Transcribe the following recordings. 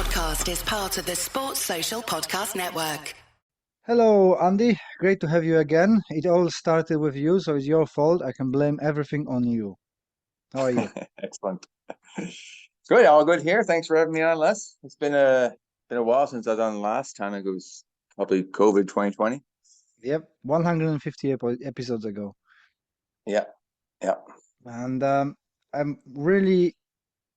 podcast is part of the Sports Social Podcast Network. Hello, Andy. Great to have you again. It all started with you, so it's your fault. I can blame everything on you. How are you? Excellent. Good, all good here. Thanks for having me on, Les. It's been a while since I've done last time. It was probably COVID 2020. Yep, 150 episodes ago. Yeah. And I'm really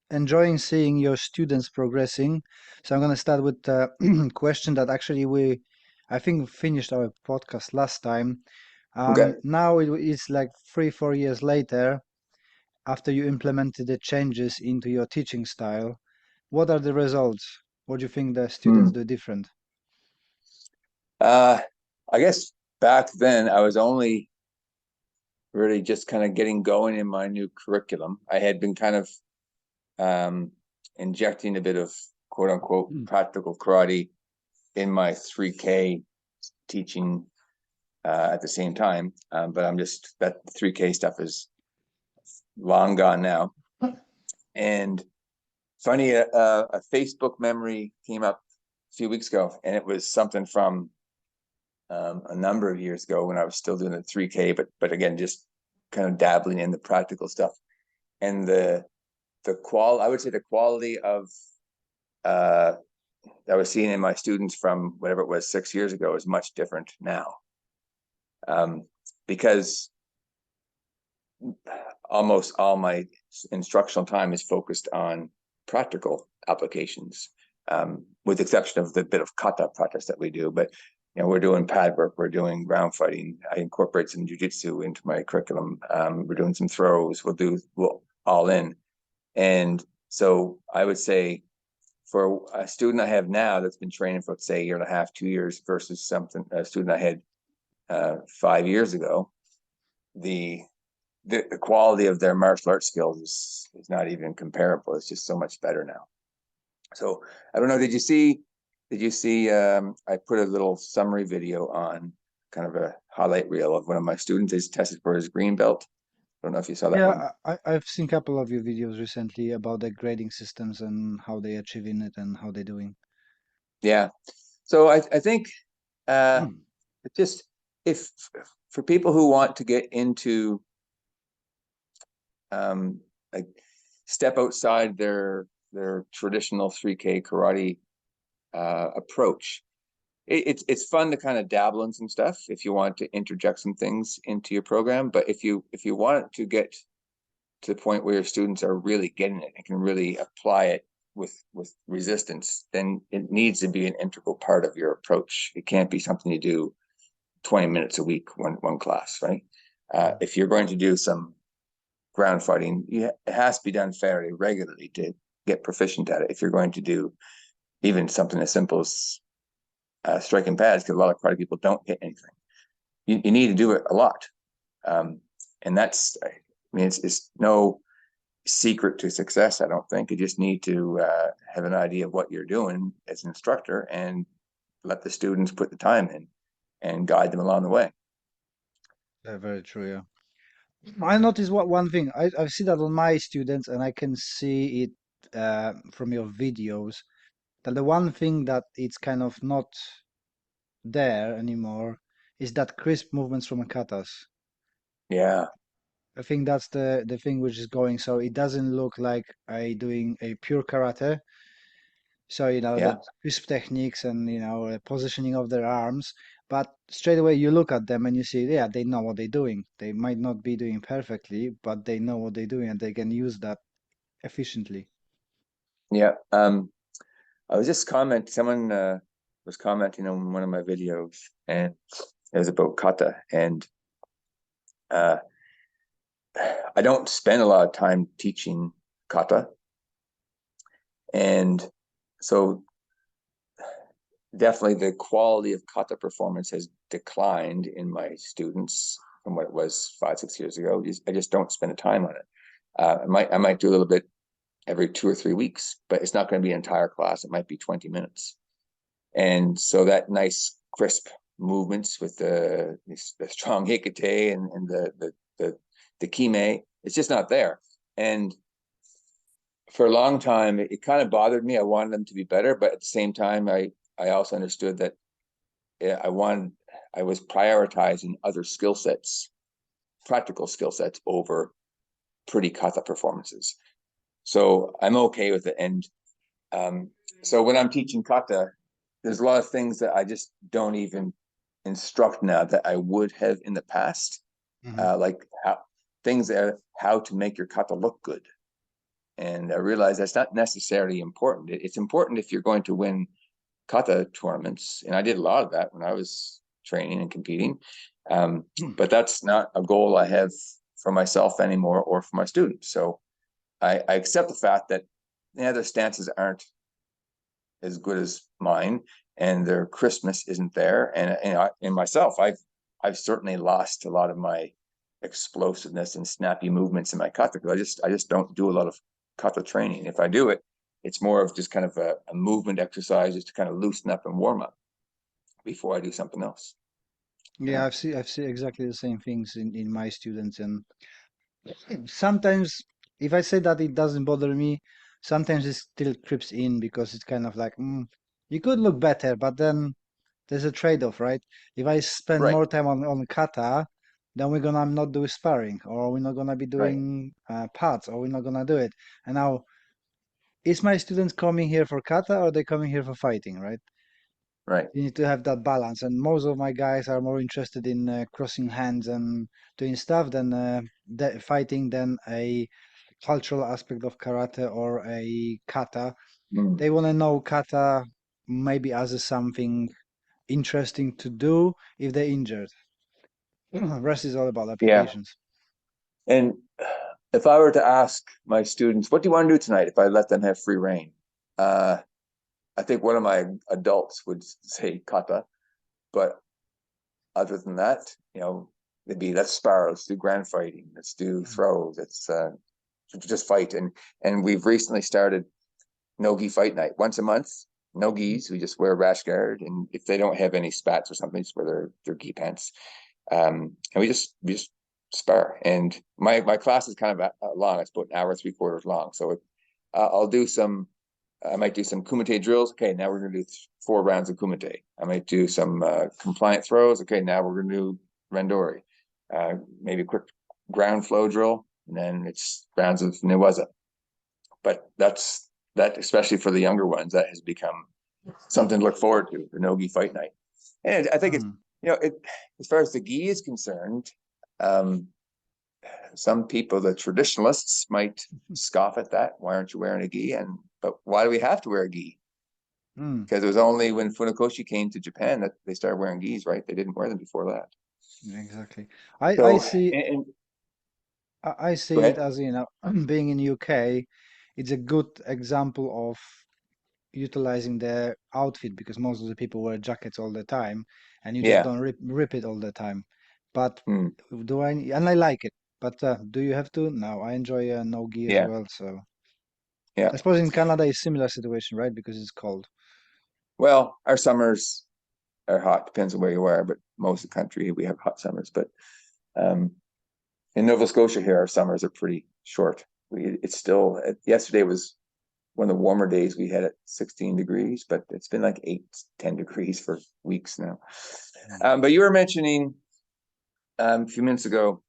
enjoying seeing your students progressing. So I'm going to start with a question that actually I think, finished our podcast last time. Okay. Now it's like 3-4 years later, after you implemented the changes into your teaching style. What are the results? What do you think the students do different? I guess back then I was only really just kind of getting going in my new curriculum. I had been kind of injecting a bit of quote unquote practical karate in my 3K teaching at the same time. But I'm just, that 3K stuff is long gone now. And funny, a Facebook memory came up a few weeks ago, and it was something from a number of years ago when I was still doing the 3K, but again, just kind of dabbling in the practical stuff. And I would say the quality of that I was seeing in my students from whatever it was 6 years ago is much different now. Because almost all my instructional time is focused on practical applications, with the exception of the bit of kata practice that we do. But we're doing pad work, we're doing ground fighting. I incorporate some jiu-jitsu into my curriculum. We're doing some throws. We'll all in. And so I would say for a student I have now that's been training for, let's say, 1.5 years, 2 years versus a student I had 5 years ago, the quality of their martial arts skills is not even comparable. It's just so much better now. So I don't know. Did you see? I put a little summary video on, kind of a highlight reel of one of my students. He's tested for his green belt. I don't know if you saw that one. Yeah, I've seen a couple of your videos recently about the grading systems and how they're achieving it and how they're doing. Yeah. So I think just if for people who want to get into like step outside their traditional 3K karate approach, it's fun to kind of dabble in some stuff if you want to interject some things into your program. But if you want to get to the point where your students are really getting it and can really apply it with resistance, then it needs to be an integral part of your approach. It can't be something you do 20 minutes a week, one class, right? If you're going to do some ground fighting, it has to be done fairly regularly to get proficient at it. If you're going to do even something as simple as striking pads, because a lot of karate people don't hit anything, you need to do it a lot. And that's, I mean, it's no secret to success, I don't think. You just need to have an idea of what you're doing as an instructor and let the students put the time in and guide them along the way. Very true, yeah. I noticed one thing. I've seen that on my students, and I can see it from your videos, that the one thing that it's kind of not there anymore is that crisp movements from katas. Yeah. I think that's the thing which is going. So it doesn't look like I doing a pure karate. So, the crisp techniques and, positioning of their arms. But straight away you look at them and you see, yeah, they know what they're doing. They might not be doing perfectly, but they know what they're doing and they can use that efficiently. Yeah. I was just someone was commenting on one of my videos, and it was about kata. And I don't spend a lot of time teaching kata. And so definitely the quality of kata performance has declined in my students from what it was 5-6 years ago. I just don't spend the time on it. I might do a little bit every 2 or 3 weeks, but it's not going to be an entire class. It might be 20 minutes. And so that nice crisp movements with the strong hikite and the kime, it's just not there. And for a long time, it kind of bothered me. I wanted them to be better, but at the same time, I also understood that I was prioritizing other skill sets, practical skill sets over pretty kata performances. So I'm okay with it. And so when I'm teaching kata, there's a lot of things that I just don't even instruct now that I would have in the past, like how to make your kata look good. And I realize that's not necessarily important. It's important if you're going to win kata tournaments, and I did a lot of that when I was training and competing. But that's not a goal I have for myself anymore or for my students. So I accept the fact that their stances aren't as good as mine, and their crispness isn't there. And in myself, I've certainly lost a lot of my explosiveness and snappy movements in my kata, because I just don't do a lot of kata training. If I do it, it's more of just kind of a movement exercise, just to kind of loosen up and warm up before I do something else. Yeah, I've seen exactly the same things in my students, and sometimes if I say that it doesn't bother me, sometimes it still creeps in because it's kind of like, you could look better, but then there's a trade-off, right? If I spend Right, more time on kata, then we're gonna not do sparring, or we're not gonna be right, doing pads, or we're not gonna do it. And now, is my students coming here for kata, or they coming here for fighting, right? right. You need to have that balance. And most of my guys are more interested in crossing hands and doing stuff than fighting than a cultural aspect of karate or a kata. Mm. They want to know kata maybe as a something interesting to do if they're injured. Rest is all about Yeah. applications. And if I were to ask my students, what do you want to do tonight if I let them have free reign? Uh, I think one of my adults would say kata, but other than that, they'd be, let's spar, let's do grand fighting, let's do throws, let's just fight. And we've recently started no-gi fight night once a month. No gis, we just wear a rash guard, and if they don't have any spats or something, just wear their gi pants. And we just spar. And my class is kind of long. It's about an hour 3/4 long. So I'll do some. I might do some kumite drills. Okay, now we're going to do 4 rounds of kumite. I might do some compliant throws. Okay, now we're going to do randori. Maybe a quick ground flow drill, and then it's rounds of newaza. But that, especially for the younger ones, that has become something to look forward to, the no-gi fight night. And I think it's, as far as the gi is concerned, some people, the traditionalists, might scoff at that. Why aren't you wearing a gi? But why do we have to wear a gi? Because it was only when Funakoshi came to Japan that they started wearing gis, right? They didn't wear them before that. Exactly. I So, see. and I go see it ahead. as, being in UK, it's a good example of utilizing their outfit because most of the people wear jackets all the time and you just Yeah. don't rip it all the time. But Hmm. and I like it. But do you have to? No, I enjoy no-gi as Yeah. well. So Yeah. I suppose in Canada it's similar situation, right? Because it's cold. Well, our summers are hot, depends on where you are, but most of the country we have hot summers. But um, in Nova Scotia here, our summers are pretty short. It's still, yesterday was one of the warmer days we had at 16 degrees, but it's been like 8, 10 degrees for weeks now. But you were mentioning a few minutes ago,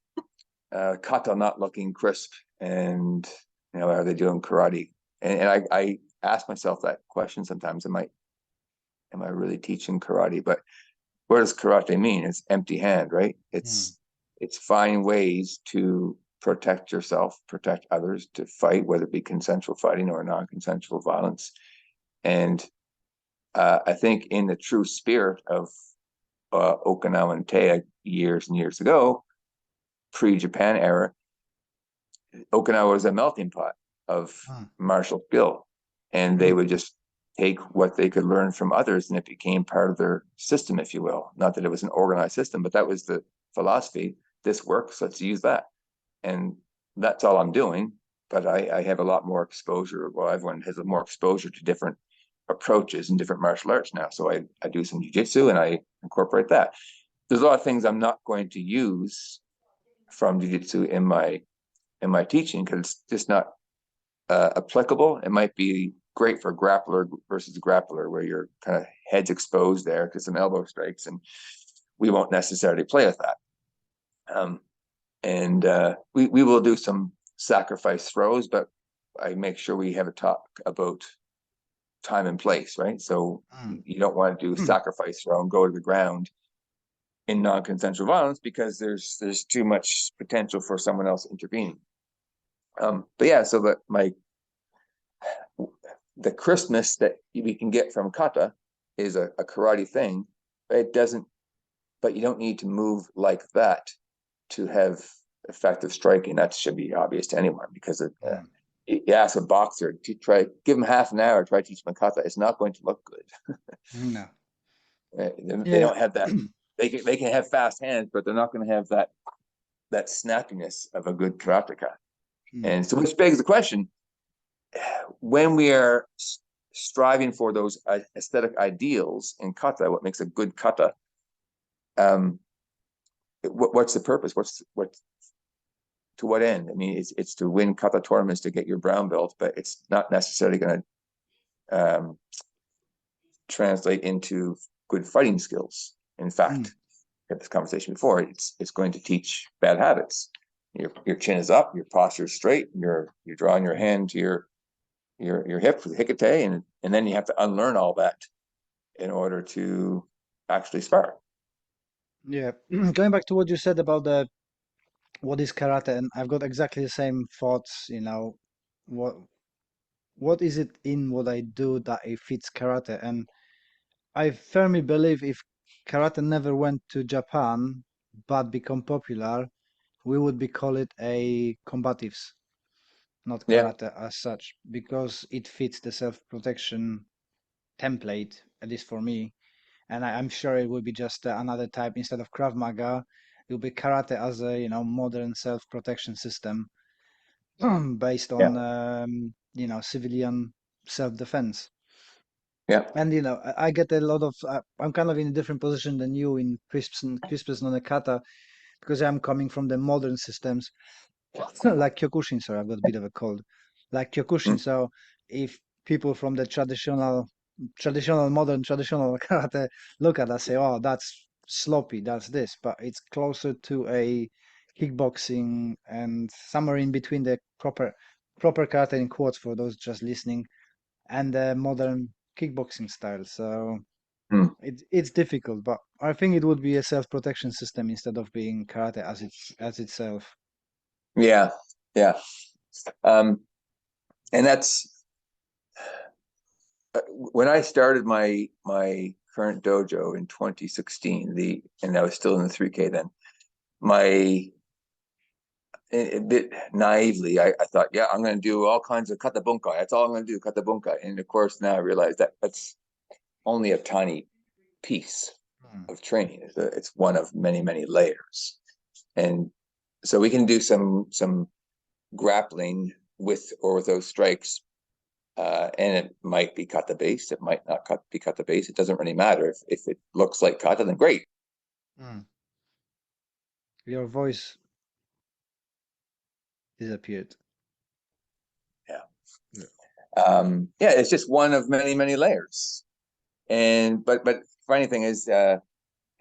kata not looking crisp, and are they doing karate? And I ask myself that question sometimes. Am I really teaching karate? But what does karate mean? It's empty hand, right? It's finding ways to protect yourself, protect others, to fight, whether it be consensual fighting or non-consensual violence. And I think in the true spirit of Okinawan Teia years and years ago, pre-Japan era, Okinawa was a melting pot of martial skill, and they would just take what they could learn from others, and it became part of their system, if you will. Not that it was an organized system, but that was the philosophy. This works, let's use that. And that's all I'm doing. But I have a lot more exposure. Well, everyone has more exposure to different approaches and different martial arts now. So I do some jiu-jitsu and I incorporate that. There's a lot of things I'm not going to use from jiu-jitsu in my teaching because it's just not applicable. It might be great for grappler versus grappler, where your kind of head's exposed there to some elbow strikes, and we won't necessarily play with that. And we will do some sacrifice throws, but I make sure we have a talk about time and place, right? So you don't want to do sacrifice throw and go to the ground in non-consensual violence, because there's too much potential for someone else intervening. But yeah, so that the crispness that we can get from kata is a karate thing, but but you don't need to move like that to have effective striking. That should be obvious to anyone, because you ask a boxer to give him half an hour, try to teach him kata, it's not going to look good. No. They don't have that. They can have fast hands, but they're not going to have that snappiness of a good karateka. And so, which begs the question: when we are striving for those aesthetic ideals in kata, what makes a good kata? What's the purpose? To what end? I mean, it's to win kata tournaments, to get your brown belt, but it's not necessarily going to translate into good fighting skills. In fact, had this conversation before, it's going to teach bad habits. Your chin is up, your posture is straight, you're drawing your hand to your hip for the hikite, and then you have to unlearn all that in order to actually spar. Yeah, going back to what you said about what is karate, and I've got exactly the same thoughts. What is it in what I do that it fits karate? And I firmly believe if karate never went to Japan but become popular, we would be call it a combatives, not Yeah. karate as such, because it fits the self-protection template, at least for me. And I'm sure it will be just another type instead of Krav Maga. It will be karate as a modern self-protection system based on civilian self-defense. Yeah. And I get a lot of I'm kind of in a different position than you in crispness on the kata, because I'm coming from the modern systems like Kyokushin. Sorry, I've got a bit of a cold. Like Kyokushin. So if people from the traditional karate look at us, say, "Oh, that's sloppy, that's this," but it's closer to a kickboxing and somewhere in between the proper karate in quotes for those just listening and the modern kickboxing style. So it's difficult, but I think it would be a self-protection system instead of being karate as itself. Yeah. Yeah. And that's when I started my current dojo in 2016, and I was still in the 3K then. A bit naively, I thought, yeah, I'm going to do all kinds of kata bunkai. That's all I'm going to do, kata bunkai. And of course, now I realize that that's only a tiny piece of training. It's one of many, many layers. And so we can do some grappling with or without strikes, and it might be kata based. It might not be kata based. It doesn't really matter. If it looks like kata, then great. Your voice disappeared. Yeah. Yeah. Yeah, it's just one of many, many layers. And but funny thing is, and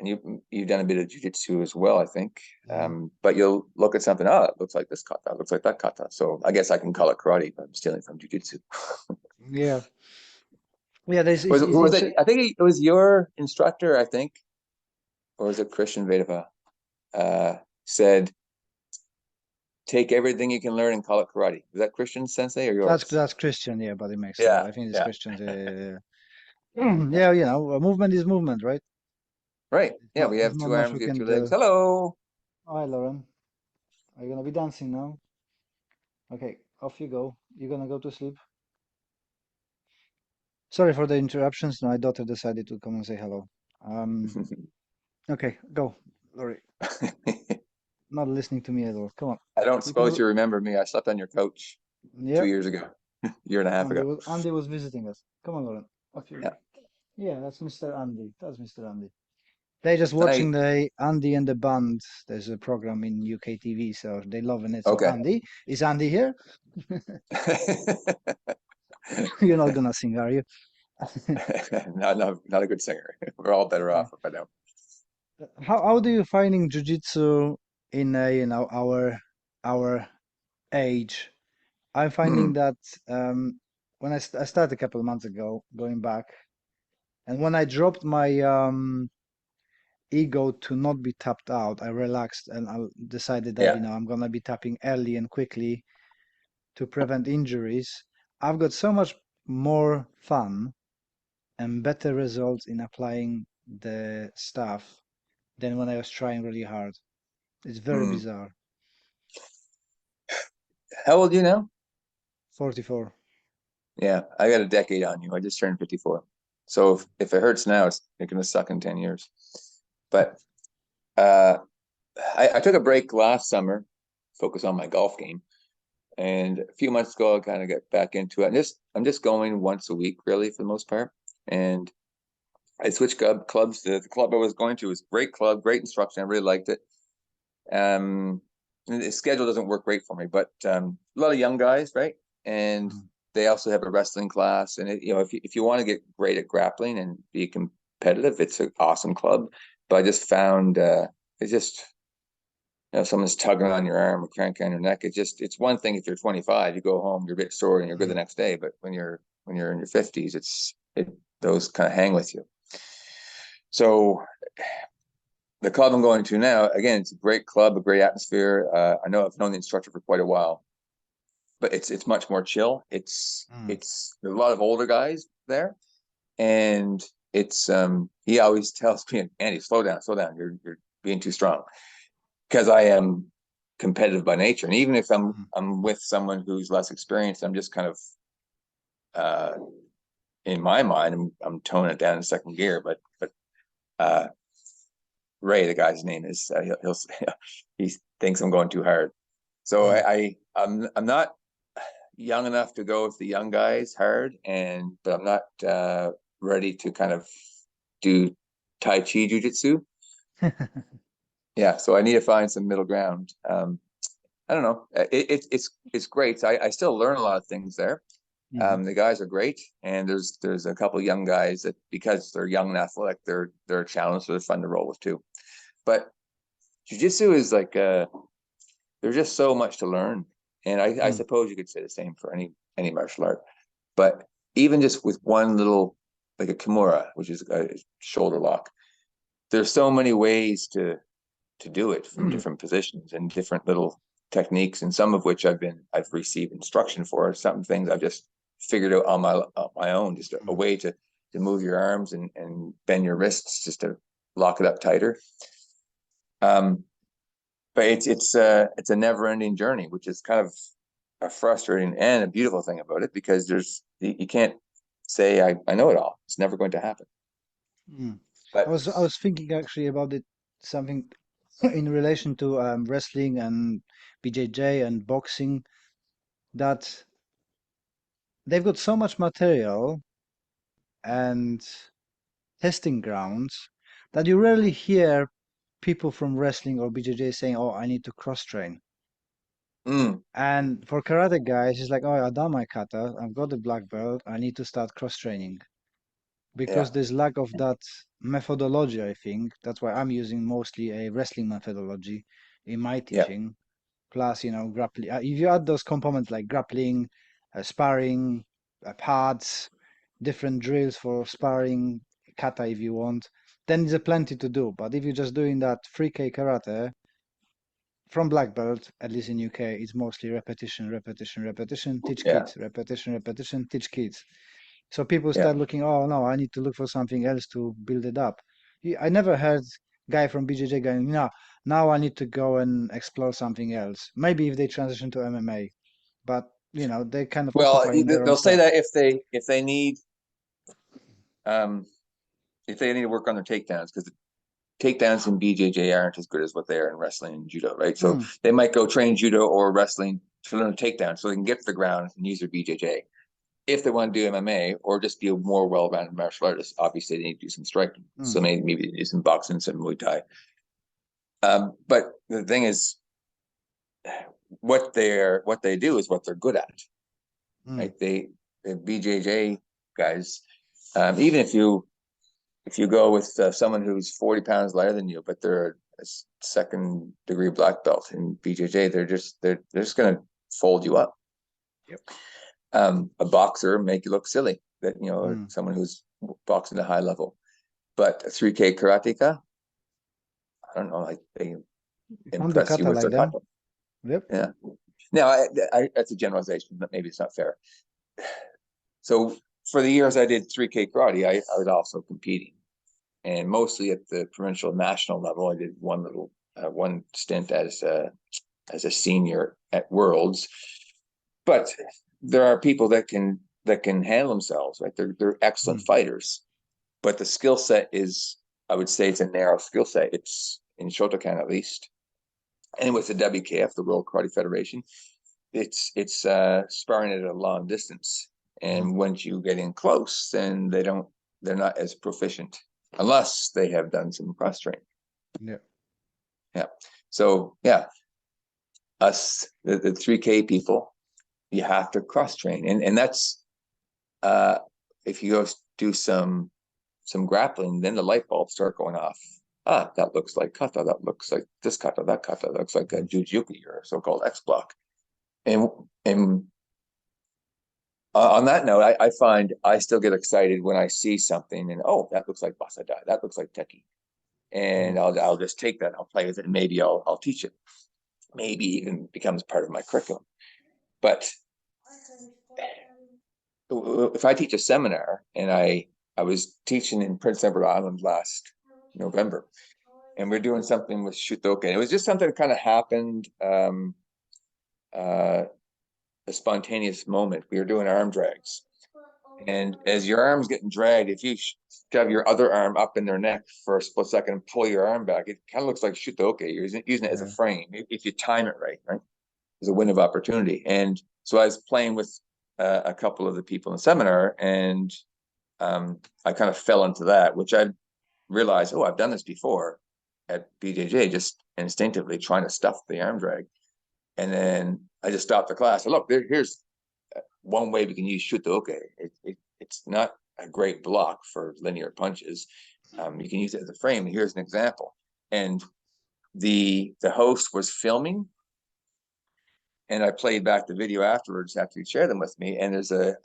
you've done a bit of jiu-jitsu as well, I think. But you'll look at something, oh, it looks like this kata, it looks like that kata. So I guess I can call it karate, but I'm stealing from jiu-jitsu. Yeah. Yeah, there's Who was it? I think it was your instructor, I think, or was it Christian Vedava, said, take everything you can learn and call it karate. Was that Christian sensei or yours? that's Christian, yeah, but it makes sense. Yeah, I think it's yeah. Christian. Yeah, movement is movement, right? Right. Yeah, we There's have not two much arms, we we have can two legs. do. Hello. Hi, Lauren. Are you gonna be dancing now? Okay, off you go. You're gonna go to sleep. Sorry for the interruptions. My daughter decided to come and say hello. Okay, go, Laurie. Not listening to me at all. Come on. I don't You can. suppose you remember me. I slept on your couch 2 Yep. years ago, year and a half ago. Andy was visiting us. Come on, Lauren. Off you. Yeah. Yeah, that's Mr. Andy. That's Mr. Andy. They're just watching Night. the Andy and the Band. There's a program in UK TV, so they loving it. So Okay. Andy, is Andy here? You're not gonna sing, are you? Not a good singer. We're all better off if I don't. How do you finding jujitsu in our age? I'm finding Hmm. that when I started a couple of months ago, going back, and when I dropped my ego to not be tapped out, I relaxed and I decided that Yeah. I'm gonna be tapping early and quickly to prevent injuries. I've got so much more fun and better results in applying the stuff than when I was trying really hard. It's very Hmm. bizarre. How old are you now? 44. Yeah, I got a decade on you. I just turned 54. So if it hurts now, it's going to suck in 10 years. But uh, I took a break last summer, focus on my golf game. And a few months ago, I kind of got back into it. And I'm just going once a week, really, for the most part. And I switched clubs. The club I was going to was a great club, great instruction. I really liked it. The schedule doesn't work great for me, but a lot of young guys, right? And Mm. they also have a wrestling class. And if you want to get great at grappling and be competitive, it's an awesome club. But I just found it's just someone's tugging on your arm or cranking on your neck. It's one thing if you're 25, you go home, you're a bit sore and you're good the Mm. next day. But when you're in your 50s, those kind of hang with you. So the club I'm going to now, again, it's a great club, a great atmosphere. I know I've known the instructor for quite a while, but it's much more chill. Mm. There's a lot of older guys there, and it's he always tells me, Andy, slow down, you're being too strong, because I am competitive by nature, and even if I'm Mm. I'm with someone who's less experienced, I'm just kind of uh in my mind, I'm toning it down in second gear, but uh Ray, the guy's name is, he'll he thinks I'm going too hard. So Mm. I'm not young enough to go with the young guys hard, but I'm not ready to kind of do Tai Chi Jiu-Jitsu. Yeah, so I need to find some middle ground. I don't know. It's great. I still learn a lot of things there. Mhm. The guys are great, and there's a couple young guys that, because they're young and athletic, they're a challenge, so they're fun to roll with too. But Jiu-Jitsu is like there's just so much to learn, and I Mm. suppose you could say the same for any martial art. But even just with one little, like a kimura, which is a shoulder lock, there's so many ways to do it from different positions and different little techniques, and some of which I've received instruction for. Some things I've just figured out on my own, just a Mm. way to move your arms and bend your wrists just to lock it up tighter. Um, but it's a never ending journey, which is kind of a frustrating and a beautiful thing about it, because you can't say I know it all. It's never going to happen. Mm. I But was thinking actually about it something in relation to wrestling and BJJ and boxing, that they've got so much material and testing grounds that you rarely hear people from wrestling or BJJ saying, "Oh, I need to cross train." mm, And for karate guys, it's like, "Oh, I done my kata. I've got the black belt. I need to start cross training." yeah, Because there's lack of that methodology, I think. That's why I'm using mostly a wrestling methodology in my yeah, teaching. Plus, grappling. If you add those components like grappling, sparring, pads, different drills for sparring, kata if you want, then there's a plenty to do. But if you're just doing that 3K karate from black belt, at least in UK, it's mostly repetition, repetition, repetition, teach yeah, kids, repetition, repetition, teach kids. So people yeah. start looking, oh no, I need to look for something else to build it up. I never heard guy from BJJ going, no, now I need to go and explore something else. Maybe if they transition to MMA, but they kind of Well, occupying their own they'll say stuff. that um if they need to work on their takedowns, because the takedowns in BJJ aren't as good as what they are in wrestling and judo, right? So Mm, they might go train judo or wrestling to learn a takedown so they can get to the ground and use their BJJ. if they want to do MMA or just be a more well-rounded martial artist, obviously they need to do some striking. So maybe do some boxing, some Muay Thai. But the thing is, what they do is what they're good at, right? The BJJ guys, even if you go with someone who's 40 pounds lighter than you, but they're a second degree black belt in BJJ, they're just going to fold you up. Yep. A boxer make you look silly, that or someone who's boxing at a high level. But a 3K karateka, I don't know, like they impress you Kata with like their them. kata. Yep. Yeah. Now, that's a generalization, but maybe it's not fair. So for the years I did 3K karate, I was also competing, and mostly at the provincial national level. I did one stint as a senior at Worlds, but there are people that can handle themselves, right? They're excellent fighters, but the skill set is, I would say, it's a narrow skill set. It's in Shotokan at least, and with the WKF, the World Karate Federation, it's sparring at a long distance, and once you get in close, then they're not as proficient unless they have done some cross training. Yeah. So yeah, us the 3K people, you have to cross train, and that's if you go do some grappling, then the light bulbs start going off. That looks like kata, that looks like this kata, that kata, that looks like a jujuki or so-called X block. And on that note, I find I still get excited when I see something and that looks like basadai, that looks like teki, and I'll just take that, I'll play with it, and maybe I'll teach it, maybe even becomes part of my curriculum. But if I teach a seminar, and I was teaching in Prince Edward Island last November, and we're doing something with Shotokan. It was just something that kind of happened, a spontaneous moment. We were doing arm drags, and as your arm's getting dragged, if you shove your other arm up in their neck for a split second and pull your arm back, it kind of looks like Shotokan. You're using it as a frame if you time it right. There's a window of opportunity. And so I was playing with a couple of the people in the seminar, and I kind of fell into that, which I realized, I've done this before at BJJ, just instinctively trying to stuff the arm drag. And then I just stopped the class. So look, here's one way we can use Shotokan. It's not a great block for linear punches. You can use it as a frame. And here's an example. And the host was filming, and I played back the video afterwards after he shared them with me. And there's a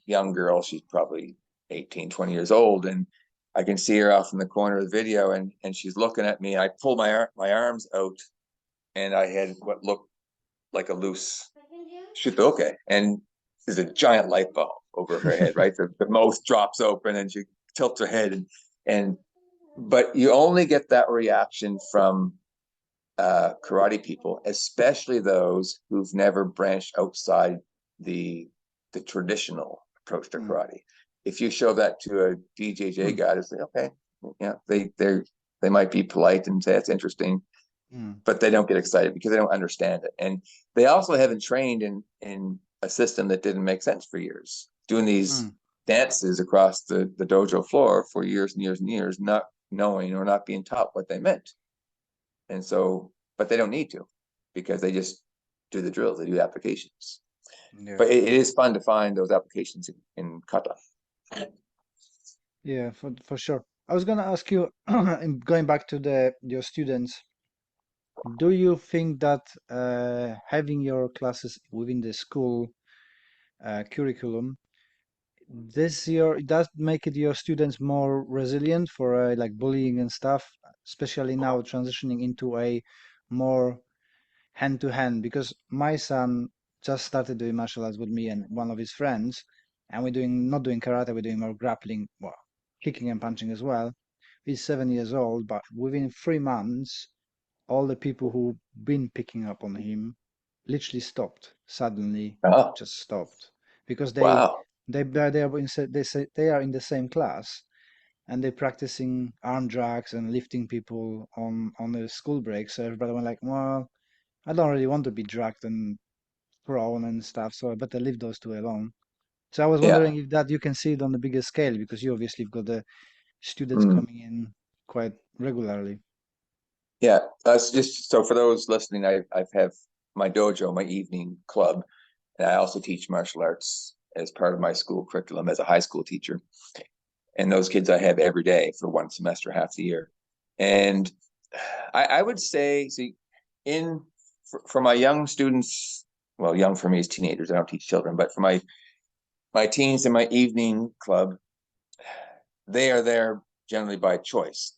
young girl, she's probably 18, 20 years old. And I can see her off in the corner of the video, and she's looking at me. I pulled my arms out, and I had what looked like a loose Shotokan. And there's a giant light bulb over her head, right? The mouth drops open, and she tilts her head. But you only get that reaction from karate people, especially those who've never branched outside the traditional approach to karate. If you show that to a BJJ guy, they say, okay, they might be polite and say it's interesting, but they don't get excited because they don't understand it, and they also haven't trained in a system that didn't make sense for years, doing these dances across the dojo floor for years and years and years, not knowing or not being taught what they meant. And so, but they don't need to, because they just do the drills, they do applications. But it is fun to find those applications in kata. Yeah, for sure. I was gonna ask you, going back to your students, do you think that having your classes within the school curriculum, it does make it your students more resilient for like bullying and stuff, especially now transitioning into a more hand to hand? Because my son just started doing martial arts with me and one of his friends, and we're not doing karate, we're doing more grappling, well, kicking and punching as well. He's 7 years old, but within 3 months, all the people who've been picking up on him literally stopped, suddenly Oh, just stopped, because wow. they are in the same class, and they're practicing arm drags and lifting people on the school break. So everybody went like, well, I don't really want to be dragged and thrown and stuff, so I better leave those two alone. So I was Yeah. wondering if that you can see it on a bigger scale because you obviously have got the students Mm. coming in quite regularly. Yeah, that's just so for those listening, I have my dojo, my evening club, and I also teach martial arts as part of my school curriculum as a high school teacher. And those kids I have every day for one semester, half the year. And I would say, see, in for my young students, well, young for me is teenagers. I don't teach children, but for my teens in my evening club, they are there generally by choice.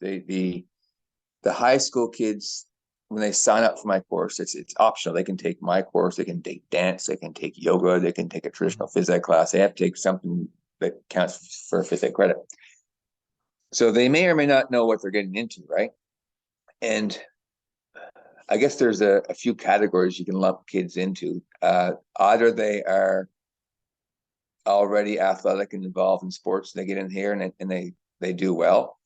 The high school kids, when they sign up for my course, it's optional. They can take my course, they can take dance, they can take yoga, they can take a traditional phys ed class. They have to take something that counts for phys ed credit. So they may or may not know what they're getting into, right? And I guess there's a few categories you can lump kids into. Either they are already athletic and involved in sports, they get in here and they do well,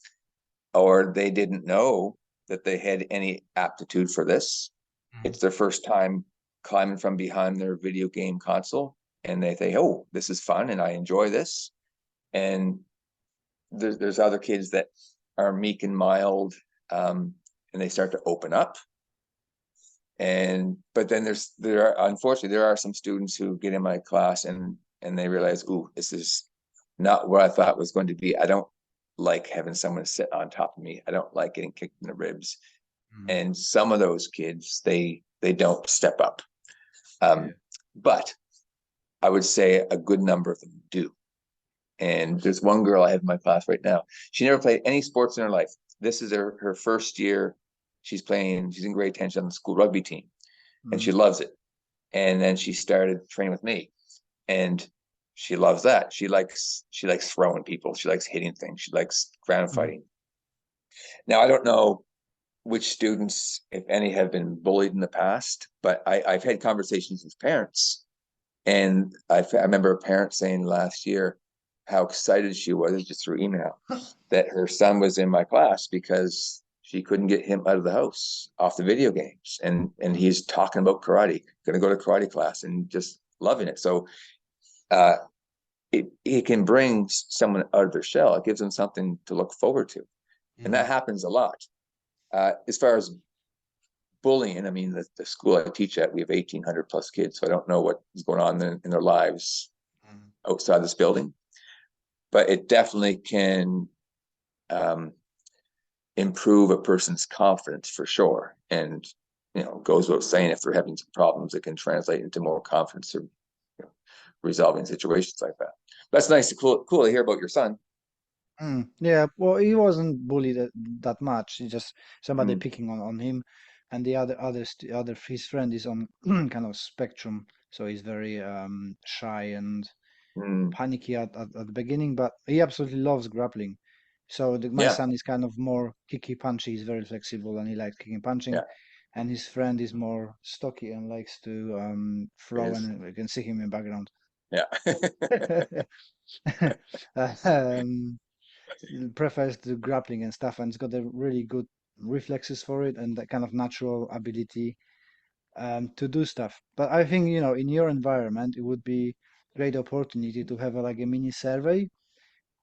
or they didn't know that they had any aptitude for this. It's their first time climbing from behind their video game console, and they think, "Oh, this is fun, and I enjoy this." And there's other kids that are meek and mild, and they start to open up. But then unfortunately there are some students who get in my class and they realize, "Ooh, this is not what I thought it was going to be. I don't like having someone sit on top of me. I don't like getting kicked in the ribs." And some of those kids, they don't step up. But I would say a good number of them do. And there's one girl I have in my class right now. She never played any sports in her life. This is her first year. She's in grade 10. She's on the school rugby team, and she loves it. And then she started training with me, and she loves that. She likes throwing people. She likes hitting things. She likes ground fighting. Now, I don't know which students, if any, have been bullied in the past, but I've had conversations with parents, and I remember a parent saying last year how excited she was just through email that her son was in my class because she couldn't get him out of the house off the video games, and he's talking about karate, going to go to karate class and just loving it. So it can bring someone out of their shell. It gives them something to look forward to, and that happens a lot. As far as bullying, I mean, the school I teach at, we have 1,800 plus kids, so I don't know what is going on in their lives outside this building, but it definitely can improve a person's confidence for sure. And goes without saying, if they're having some problems, it can translate into more confidence or resolving situations like that. That's nice. Cool to hear about your son. Yeah, well, he wasn't bullied that much. It's just somebody Mm, picking on him, and the other his friend is on kind of spectrum, so he's very shy and mm, panicky at the beginning, but he absolutely loves grappling. So my yeah, son is kind of more kicky punchy. He's very flexible and he likes kicking punching, yeah, and his friend is more stocky and likes to it throw, is. and you can see him in background. Yeah. um, prefers to grappling and stuff, and it's got a really good reflexes for it and that kind of natural ability to do stuff. But I think, in your environment, it would be great opportunity to have like a mini survey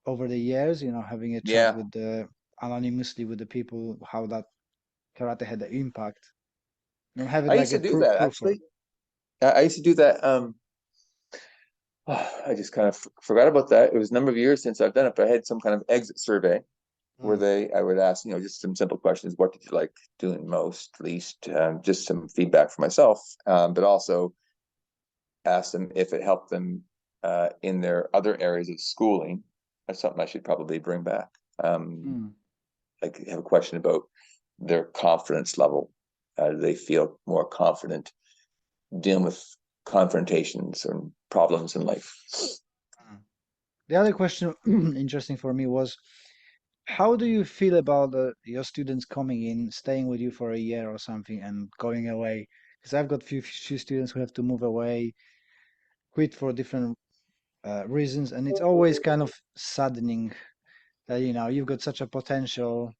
over the years, having a chat Yeah. with anonymously with the people, how that karate had the impact, and have it I like used to a do that proof for. actually. I used to do that. I just kind of forgot about that. It was a number of years since I've done it, but I had some kind of exit survey where Mm, I would ask, just some simple questions. What did you like doing most, least? Just some feedback for myself, but also ask them if it helped them in their other areas of schooling. That's something I should probably bring back. mm. Like have a question about their confidence level. Do they feel more confident dealing with confrontations and problems in life? Mm. The other question, interesting for me, was how do you feel about your students coming in, staying with you for a year or something, and going away? Because I've got few students who have to move away, quit for different reasons, and it's always kind of saddening that you've got such a potential,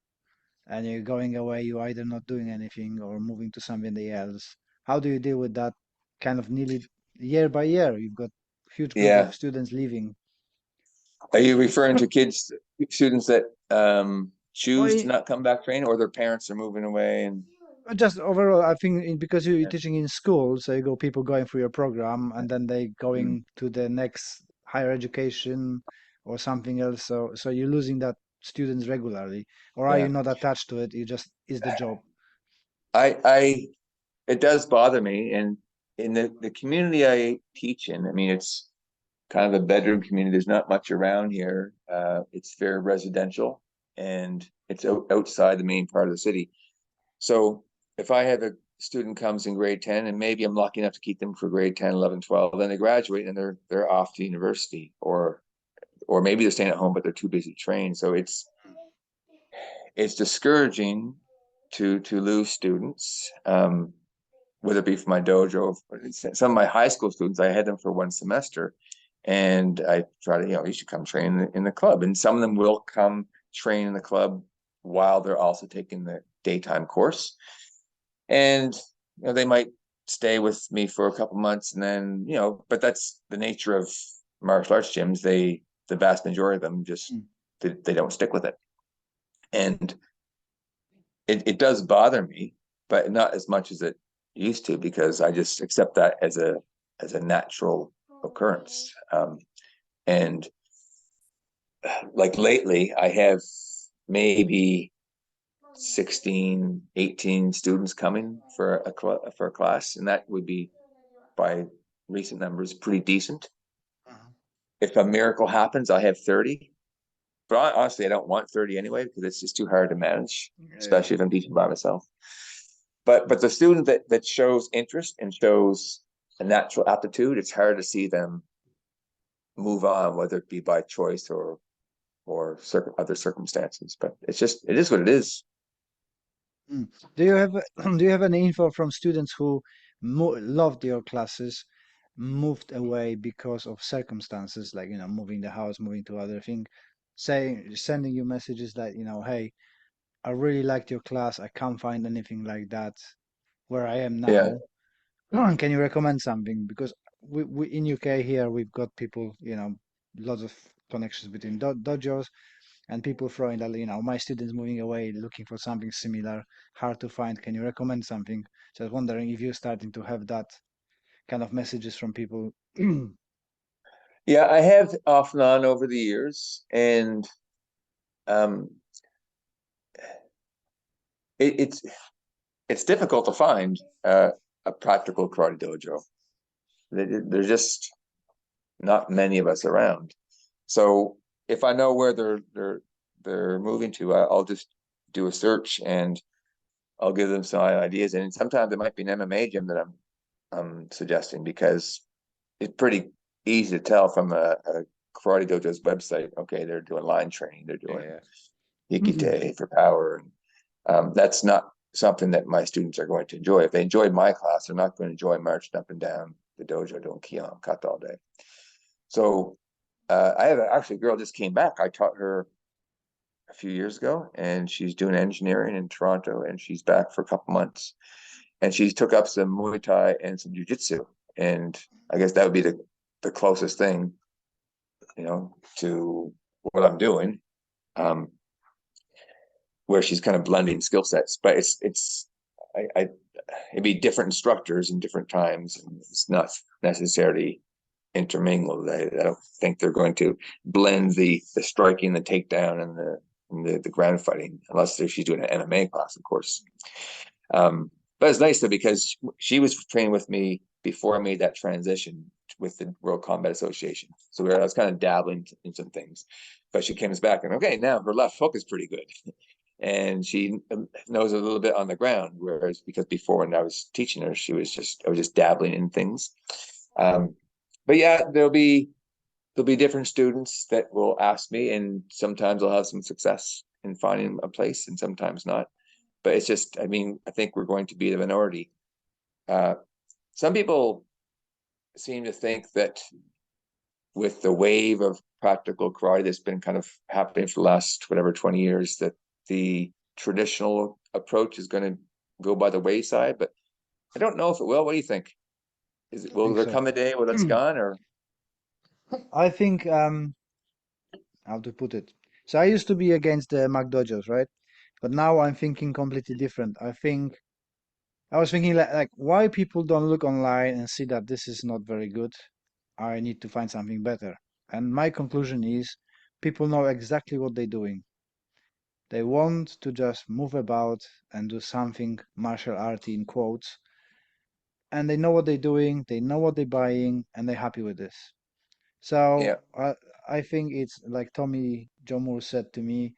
and you're going away. You're either not doing anything or moving to somebody else. How do you deal with that kind of nearly year by year? You've got huge group Yeah. of students leaving. Are you referring to students that choose to Well, not come back training, or their parents are moving away? And just overall, I think because you're teaching in school, so you go people going through your program and then they Mm. going to the next higher education or something else. So you're losing that students regularly, or are Yeah, you not attached to it? You just is the job. I it does bother me, and in the community I teach in, I mean, it's kind of a bedroom community. There's not much around here. It's very residential, and it's outside the main part of the city. So if I have a student comes in grade 10, and maybe I'm lucky enough to keep them for grade 10, 11, 12, then they graduate and they're off to university, or maybe they're staying at home but they're too busy to train. So it's discouraging to lose students, whether it be from my dojo. Some of my high school students, I had them for one semester, and I try to, you should come train in the club. And some of them will come train in the club while they're also taking the daytime course. And they might stay with me for a couple months, and then but that's the nature of martial arts gyms. The vast majority of them just they don't stick with it, and it does bother me, but not as much as it used to, because I just accept that as a natural occurrence. And like lately, I have maybe 16, 18 students coming for a class, and that would be, by recent numbers, pretty decent. If a miracle happens, I have 30. But honestly, I don't want 30 anyway, because it's just too hard to manage, especially if I'm teaching by myself. But the student that shows interest and shows a natural aptitude, it's hard to see them move on, whether it be by choice or other circumstances. But it is what it is. Mm. Do you have do you have any info from students who loved your classes, moved away because of circumstances, like moving the house, moving to other thing, saying sending you messages like hey, I really liked your class. I can't find anything like that where I am Yeah. now. Can you recommend something? Because we in UK here we've got people, lots of connections between dojos and people throwing that, my students moving away looking for something similar, hard to find. Can you recommend something? Just wondering if you're starting to have that kind of messages from people. Yeah, I have off and on over the years, and um, it's difficult to find a practical karate dojo. There's just not many of us around. So if I know where they're moving to, I'll just do a search and I'll give them some ideas. And sometimes it might be an MMA gym that I'm suggesting, because it's pretty easy to tell from a karate dojo's website. Okay, they're doing line training, they're doing hikite for power, and that's not something that my students are going to enjoy. If they enjoyed my class, they're not going to enjoy marching up and down the dojo doing kihon, kata all day. So I have actually a girl just came back. I taught her a few years ago, and she's doing engineering in Toronto, and she's back for a couple months. And she took up some Muay Thai and some Jiu-Jitsu, and I guess that would be the closest thing, to what I'm doing, where she's kind of blending skill sets. But it'd be different instructors in different times, and it's not necessarily intermingled. I don't think they're going to blend the striking, the takedown, and the ground fighting, unless she's doing an MMA class, of course. But it's nice though, because she was training with me before I made that transition with the World Combat Association. So I was kind of dabbling in some things, but she comes back and okay, now her left hook is pretty good. And she knows a little bit on the ground, whereas because before when I was teaching her, I was just dabbling in things. But yeah, there'll be different students that will ask me, and sometimes I'll have some success in finding a place, and sometimes not. But it's just, I mean, I think we're going to be the minority. Some people seem to think that with the wave of practical karate that's been kind of happening for the last 20 years, that the traditional approach is going to go by the wayside. But I don't know if it will. What do you think? I Will think there so. come a day where that's gone, or? I think how to put it. So I used to be against the McDojos, right? But now I'm thinking completely different. I was thinking like why people don't look online and see that this is not very good. I need to find something better. And my conclusion is people know exactly what they're doing. They want to just move about and do something martial arty in quotes, and they know what they're doing, they know what they're buying, and they're happy with this. Yeah, So I think it's like Tommy Jomur said to me,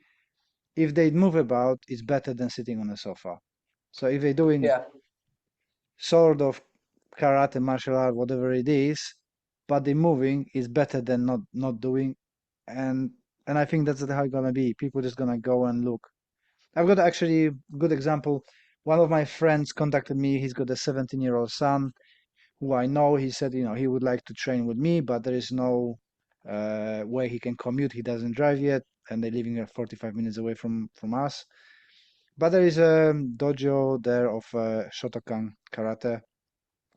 if they move about, it's better than sitting on a sofa. So if they're doing yeah, sort of karate, martial art, whatever it is, but they're moving, is better than not doing. And and I think that's how it's gonna be. People just gonna go and look. I've got actually a good example. One of my friends contacted me. He's got a 17-year-old son who I know. He said, he would like to train with me, but there is no way he can commute. He doesn't drive yet, and they're living 45 minutes away from us. But there is a dojo there of Shotokan karate.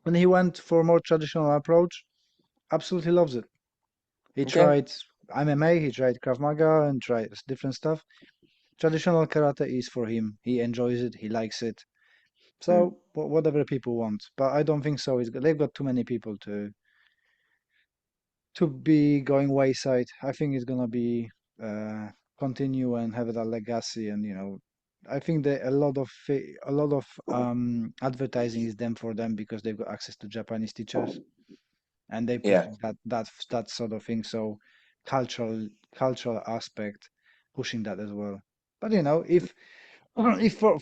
When he went for a more traditional approach, absolutely loves it. He okay. tried MMA, he tried Krav Maga, and tried different stuff. Traditional karate is for him. He enjoys it. He likes it. Mm. So whatever people want, but I don't think so. They've got too many people to be going wayside. I think it's gonna be uh, continue and have that legacy, and I think that a lot of advertising is done for them because they've got access to Japanese teachers and they Yeah, pushing that sort of thing. So cultural aspect pushing that as well. But if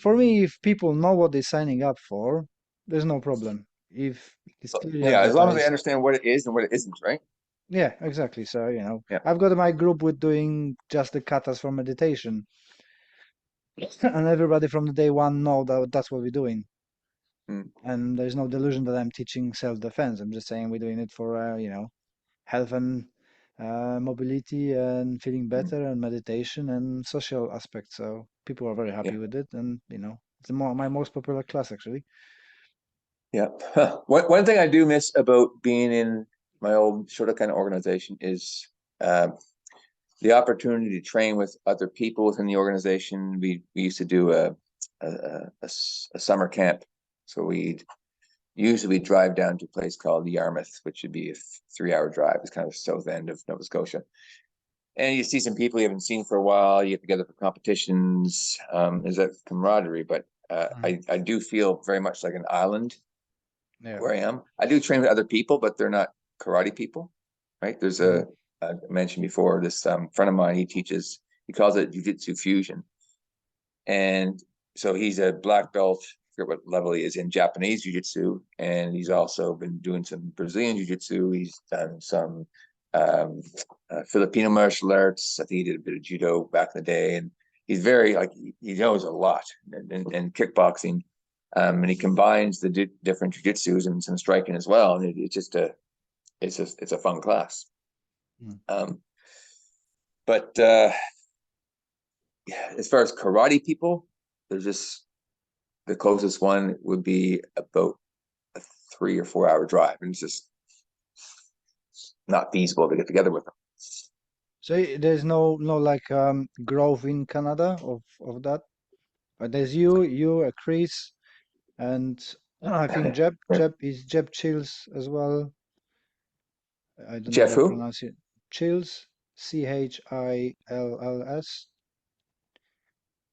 for me, if people know what they're signing up for, there's no problem. If it's clearly yeah. As long as they advertised. understand what it is and what it isn't, right? Yeah, exactly. So, Yeah. I've got my group with doing just the katas for meditation, and everybody from the day one know that that's what we're doing. Mm. And there's no delusion that I'm teaching self-defense. I'm just saying we're doing it for, health and mobility and feeling Mm. better and meditation and social aspects. So people are very Yeah, happy with it, and it's my most popular class actually. yeah. One thing I do miss about being in my old Shotokan organization is uh, the opportunity to train with other people within the organization. We used to do a summer camp, so we'd usually drive down to a place called Yarmouth, which would be a 3-hour drive. It's kind of the south end of Nova Scotia. And you see some people you haven't seen for a while. You get together for competitions. There's that camaraderie, but Mm. I do feel very much like an island Yeah. where I am. I do train with other people, but they're not karate people, right? There's Hmm. I mentioned before, this friend of mine, he calls it jujitsu fusion. And so he's a black belt, I forget what level he is in Japanese jiu-jitsu, and he's also been doing some Brazilian jiu-jitsu. He's done some Filipino martial arts. I think he did a bit of judo back in the day, and he's very like he knows a lot and kickboxing, and he combines the different jiu-jitsus and some striking as well. And it's just it's a fun class. Mm. Um, but as far as karate people, there's just the closest one would be about a 3 or 4 hour drive, and it's just not feasible to get together with them. So there's no like growth in Canada of that. But there's you, Chris, and I think Jeb Chills as well. I don't know how Jeff, to who? pronounce it. Chills, Chills.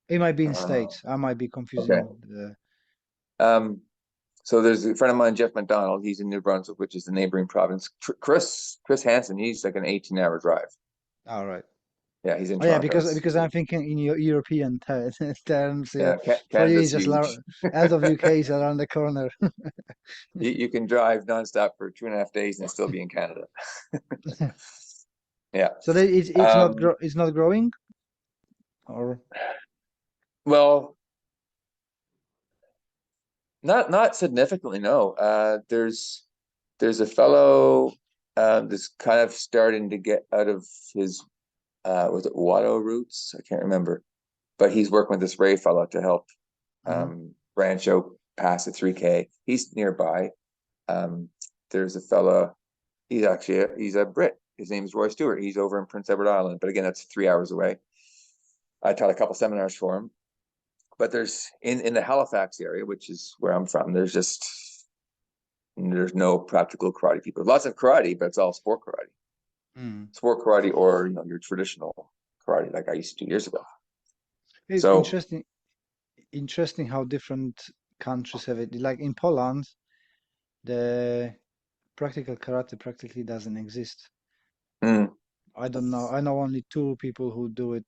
It might be in Uh, States. I might be okay. confusing the. Um, so there's a friend of mine, Jeff McDonald. He's in New Brunswick, which is the neighboring province. Chris Hansen, he's like an 18-hour drive. All right. Yeah, he's in Oh yeah, Toronto. because I'm thinking in European terms. Yeah, Yeah, for you Canada's it's just huge. out of UK is around the corner. You can drive nonstop for 2.5 days and still be in Canada. Yeah. So it's not Um, it's not growing or. well, not significantly, no. There's a fellow that's kind of starting to get out of his was it Watto roots? I can't remember, but he's working with this Ray fellow to help Mhm. branch out past the 3K. He's nearby. Um, there's a fella. He's a Brit. his name is Roy Stewart. He's over in Prince Edward Island, but again, that's 3 hours away. I taught a couple seminars for him. But there's in the Halifax area, which is where I'm from, there's no practical karate people. Lots of karate, but it's all sport karate. Sport karate, or your traditional karate, like I used to 2 years ago. It's So interesting how different countries have it. Like in Poland, the practical karate practically doesn't exist. I don't know. I know only two people who do it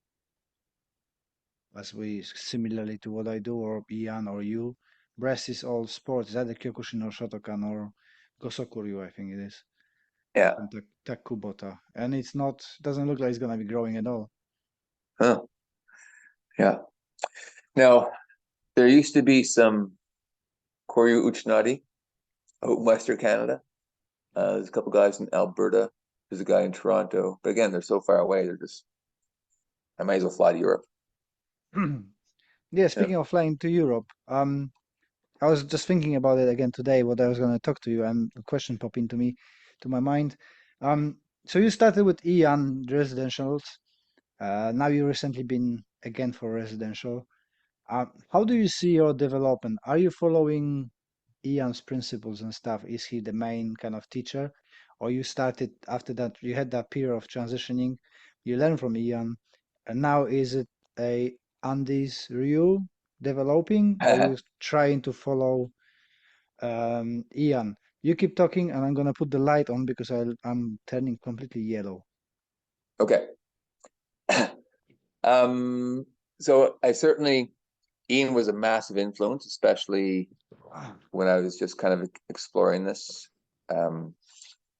similarly to what I do, or Ian or you. Rest is all sports. Is either Kyokushin or Shotokan or Gosokuryu, I think it is. yeah. And Takubota. And doesn't look like it's gonna be growing at all. Huh. Yeah. Now, there used to be some Koryu Uchinadi out in Western Canada. There's a couple guys in Alberta. There's a guy in Toronto. But again, they're so far away. I might as well fly to Europe. Yeah, speaking of flying to Europe, I was just thinking about it again today, what I was going to talk to you, and a question popped to my mind. So you started with Ian residentials. Now you recently been again for residential. How do you see your development? Are you following Ian's principles and stuff? Is he the main kind of teacher? Or you started after that, you had that period of transitioning, you learned from Ian, and now is it a Andy's Ryu developing, or you trying to follow Ian? You keep talking, and I'm gonna put the light on because I'm turning completely yellow. Okay. So Ian was a massive influence, especially when I was just kind of exploring this.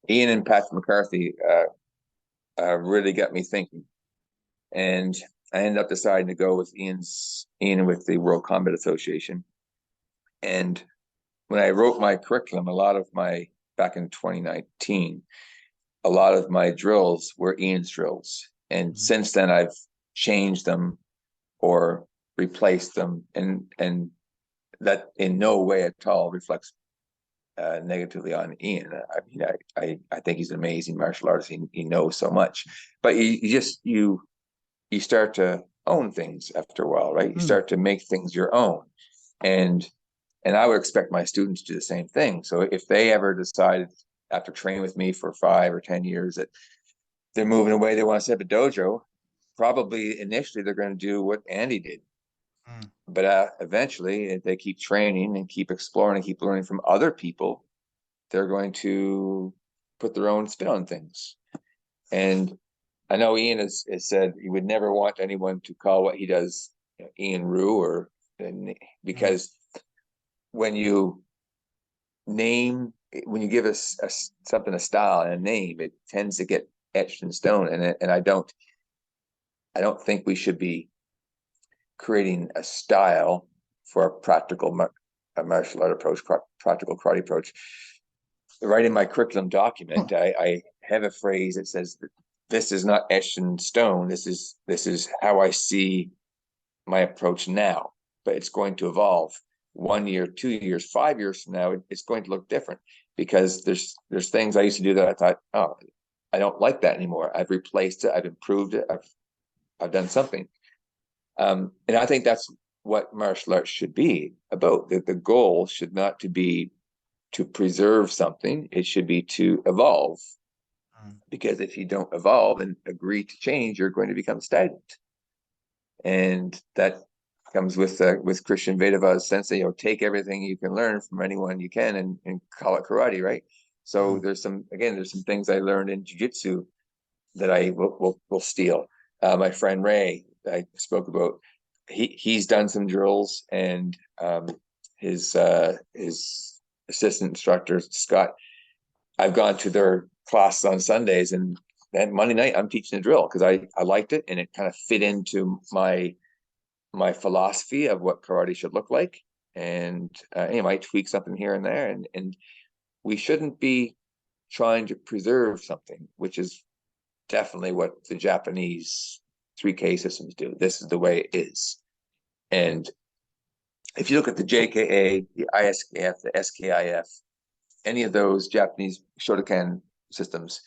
Ian and Patrick McCarthy really got me thinking, and I ended up deciding to go with Ian with the World Combat Association. And when I wrote my curriculum, back in 2019, a lot of my drills were Ian's drills, and since then I've changed them or replaced them, and that in no way at all reflects negatively on Ian. I mean, I think he's an amazing martial artist. He knows so much, but you start to own things after a while, right? You start to make things your own, and I would expect my students to do the same thing. So if they ever decided after training with me for 5 or 10 years that they're moving away, they want to set up a dojo, probably initially they're going to do what Andy did. But eventually, if they keep training and keep exploring and keep learning from other people, they're going to put their own spin on things. And I know Ian has said he would never want anyone to call what he does Ian Rue, because when you give us something a style and a name, it tends to get etched in stone. And I don't think we should be creating a style for a practical martial art approach, practical karate approach. Right in my curriculum document, I have a phrase that says that this is not etched in stone. This is how I see my approach now, but it's going to evolve. 1 year, 2 years, 5 years from now, it's going to look different, because there's things I used to do that I thought, oh, I don't like that anymore. I've replaced it. I've improved it. I've done something. And I think that's what martial arts should be about. The goal should not to be to preserve something. It should be to evolve. Because if you don't evolve and agree to change, you're going to become stagnant. And that comes with Christian Vedava's sensei, take everything you can learn from anyone you can and call it karate, right? So there's some things I learned in jiu-jitsu that I will steal. My friend Ray, I spoke about, he's done some drills, and his assistant instructor, Scott, I've gone to their classes on Sundays, and then Monday night I'm teaching a drill because I liked it, and it kind of fit into my philosophy of what karate should look like. And I might tweak something here and there, and we shouldn't be trying to preserve something, which is definitely what the Japanese 3K systems do. This is the way it is. And if you look at the JKA, the ISKF, the SKIF, any of those Japanese Shotokan systems,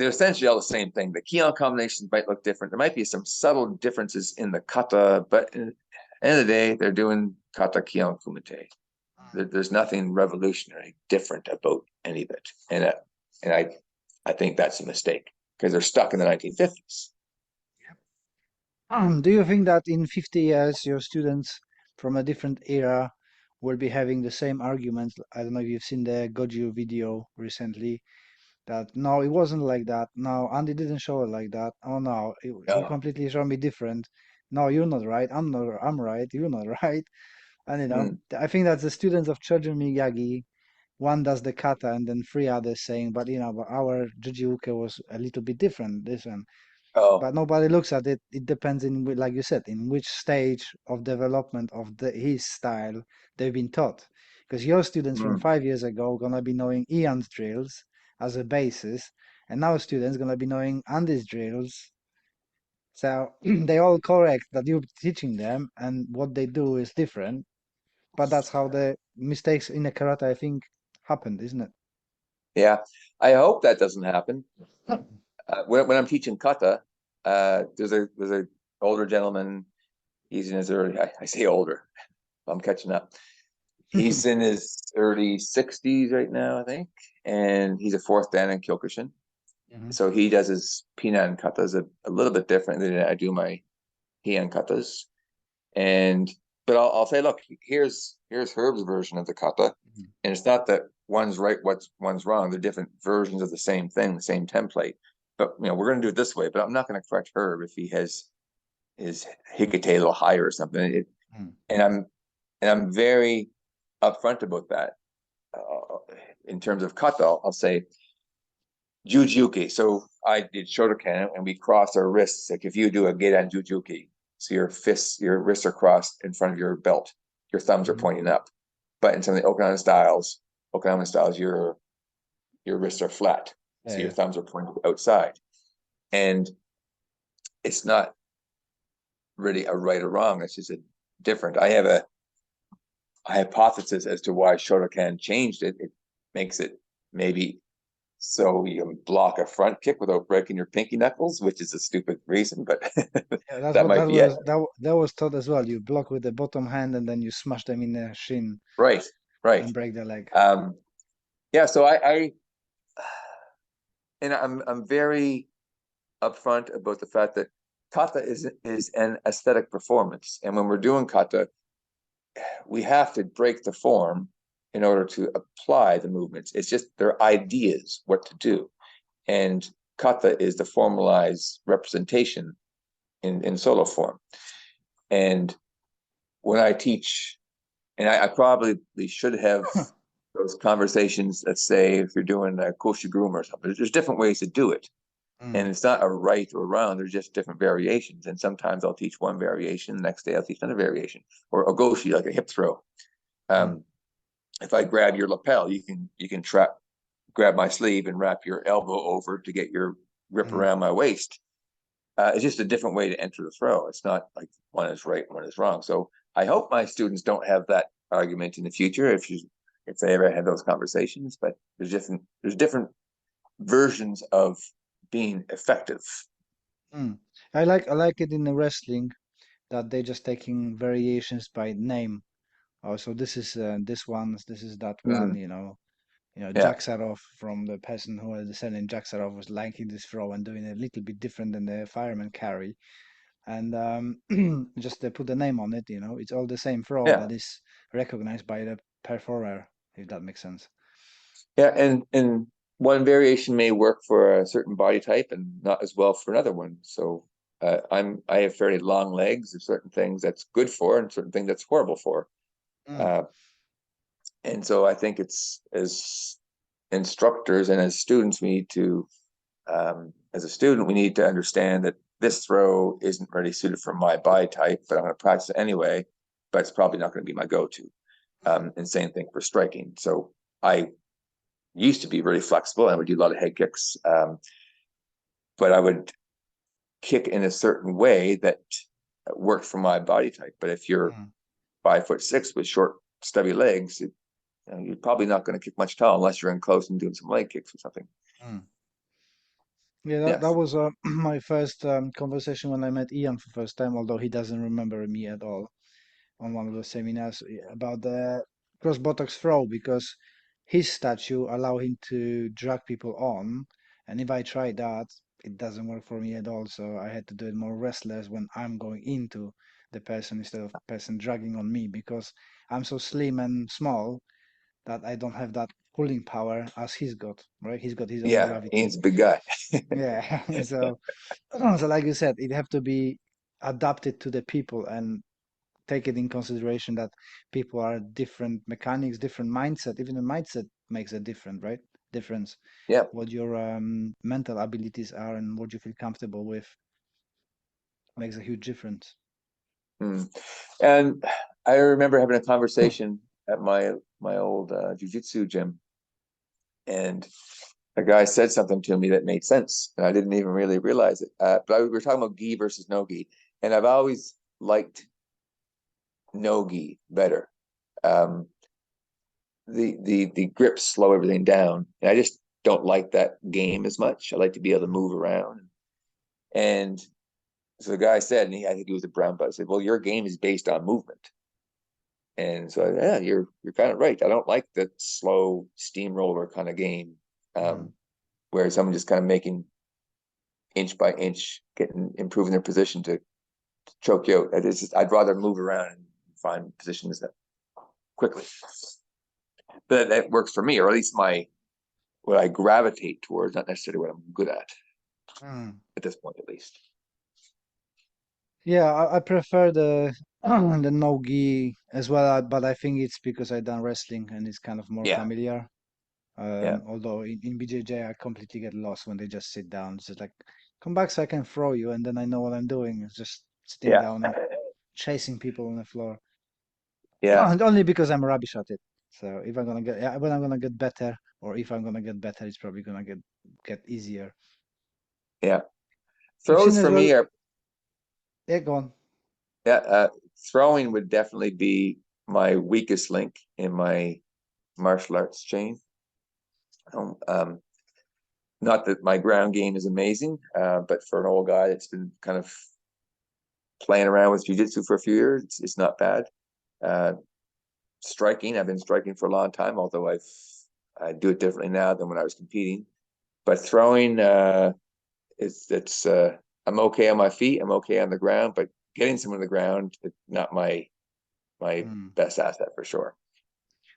they're essentially all the same thing. The kihon combinations might look different. There might be some subtle differences in the kata, but at the end of the day, they're doing kata, kihon, kumite. There's nothing revolutionary different about any of it. And I think that's a mistake because they're stuck in the 1950s. Do you think that in 50 years, your students from a different era will be having the same arguments? I don't know if you've seen the Goju video recently, that no, it wasn't like that. No, Andy didn't show it like that. Oh no, he No. completely showed me different. No, you're not right. I'm not. I'm right. You're not right. And Mm, I think that the students of Chojun Miyagi, one does the kata and then three others saying, but but our Jujiuke was a little bit different. This one, oh, but nobody looks at it. It depends like you said, in which stage of development of his style they've been taught. Because your students from mm, 5 years ago gonna be knowing Ian's drills as a basis, and now students gonna be knowing Andy's drills. So they all correct that you're teaching them, and what they do is different. But that's how the mistakes in the karate, I think, happened, isn't it? yeah. I hope that doesn't happen. When I'm teaching kata, there's a older gentleman. He's in his early. I say older. I'm catching up. He's in his early 60s right now, I think, and he's a fourth dan in Kyokushin. Mhm. So he does his pinan katas a little bit different than I do my heian katas. And but I'll say, look, here's Herb's version of the kata, Mhm. and it's not that one's right, one's wrong. They're different versions of the same thing, the same template. But we're going to do it this way. But I'm not going to correct Herb if he has his hikite a little higher or something. Mhm. And I'm very upfront about that. In terms of kata, I'll say Jujuki. So I did Shotokan and we crossed our wrists. Like if you do a Gedan Jujuki, so your wrists are crossed in front of your belt, your thumbs are Mhm. pointing up. But in some of the Okinawan styles, your wrists are flat, Yeah, so your yeah. thumbs are pointed outside. And it's not really a right or wrong. It's just a different. I have a hypothesis as to why Shotokan changed it. It makes it maybe so you can block a front kick without breaking your pinky knuckles, which is a stupid reason, but Yeah, that's that what might be it. that was taught as well. You block with the bottom hand and then you smash them in the shin Right, right. and break the leg. Um, yeah, so I'm very upfront about the fact that kata is an aesthetic performance, and when we're doing kata, we have to break the form in order to apply the movements. It's just their ideas what to do, and kata is the formalized representation in solo form. And when I teach, and I probably should have those conversations, let's say if you're doing a koshiguruma or something, there's different ways to do it. And Mm. it's not a right or wrong, there's just different variations. And sometimes I'll teach one variation, the next day I'll teach another variation. Or a goshi, like a hip throw. Mm. If I grab your lapel, you can grab my sleeve and wrap your elbow over to get your grip Mm. around my waist. It's just a different way to enter the throw. It's not like one is right and one is wrong. So I hope my students don't have that argument in the future if they ever had those conversations. But there's different versions of being effective. Mm. I like it in the wrestling that they just taking variations by name. Oh, so this is this is that one, Mm, yeah, Jack Saroff from the person who was selling Jack Saroff was liking this throw and doing it a little bit different than the fireman carry. And just put the name on it, it's all the same throw, yeah, but it's recognized by the performer, if that makes sense. yeah. And one variation may work for a certain body type and not as well for another one. So I have fairly long legs. There's certain things that's good for and certain things that's horrible for. Mm. Uh, And so I think it's as instructors and as students, we need to, as a student, we need to understand that this throw isn't really suited for my body type, but I'm going to practice it anyway, but it's probably not going to be my go-to. And same thing for striking. So I used to be really flexible and I would do a lot of head kicks, but I would kick in a certain way that worked for my body type. But if you're Mm. 5'6" with short, stubby legs, you're probably not going to kick much tall unless you're in close and doing some leg kicks or something. Mm. Yeah, that Yes. was my first conversation when I met Ian for first time, although he doesn't remember me at all, on one of the seminars about the cross buttocks throw, because his statue allow him to drag people on, and if I try that, it doesn't work for me at all. So I had to do it more restless when I'm going into the person instead of person dragging on me, because I'm so slim and small that I don't have that pulling power as he's got, right? He's got his own Yeah, gravity. Ian's a big guy. Yeah. So like you said, it have to be adapted to the people and take it in consideration that people are different mechanics, different mindset. Even the mindset makes a different, right? Difference. Yeah. What your mental abilities are and what you feel comfortable with makes a huge difference. Mm. And I remember having a conversation at my old jujitsu gym, and a guy said something to me that made sense, and I didn't even really realize it. But we were talking about gi versus no gi, and I've always liked no gi better. Um, the grips slow everything down, and I just don't like that game as much. I like to be able to move around. And so the guy said, and I think he was a brown belt, said, "Well, your game is based on movement." And so, yeah, you're kind of right. I don't like the slow steamroller kind of game, Mm. where someone just kind of making inch by inch, getting improving their position to choke you out. I'd rather move around and find positions that quickly. But that works for me, or at least what I gravitate towards, not necessarily what I'm good Mm. at this point, at least. Yeah, I prefer the the no gi as well, but I think it's because I done wrestling and it's kind of more Yeah, familiar. yeah, Although in BJJ, I completely get lost when they just sit down. It's just like, come back so I can throw you, and then I know what I'm doing. It's just sitting yeah, down and chasing people on the floor. yeah, And only because I'm rubbish at it. So if I'm gonna get, yeah, when I'm gonna get better, or if I'm gonna get better, it's probably gonna get easier. yeah. I've seen Throws as for well. me are, Yeah, go on. yeah, throwing would definitely be my weakest link in my martial arts chain. Um, Not that my ground game is amazing, but for an old guy that's been kind of playing around with jiu-jitsu for a few years, it's not bad. Uh, Striking, I've been striking for a long time, although I do it differently now than when I was competing. But throwing, it's I'm okay on my feet, I'm okay on the ground, but getting someone on the ground, it's not my Hmm. best asset for sure.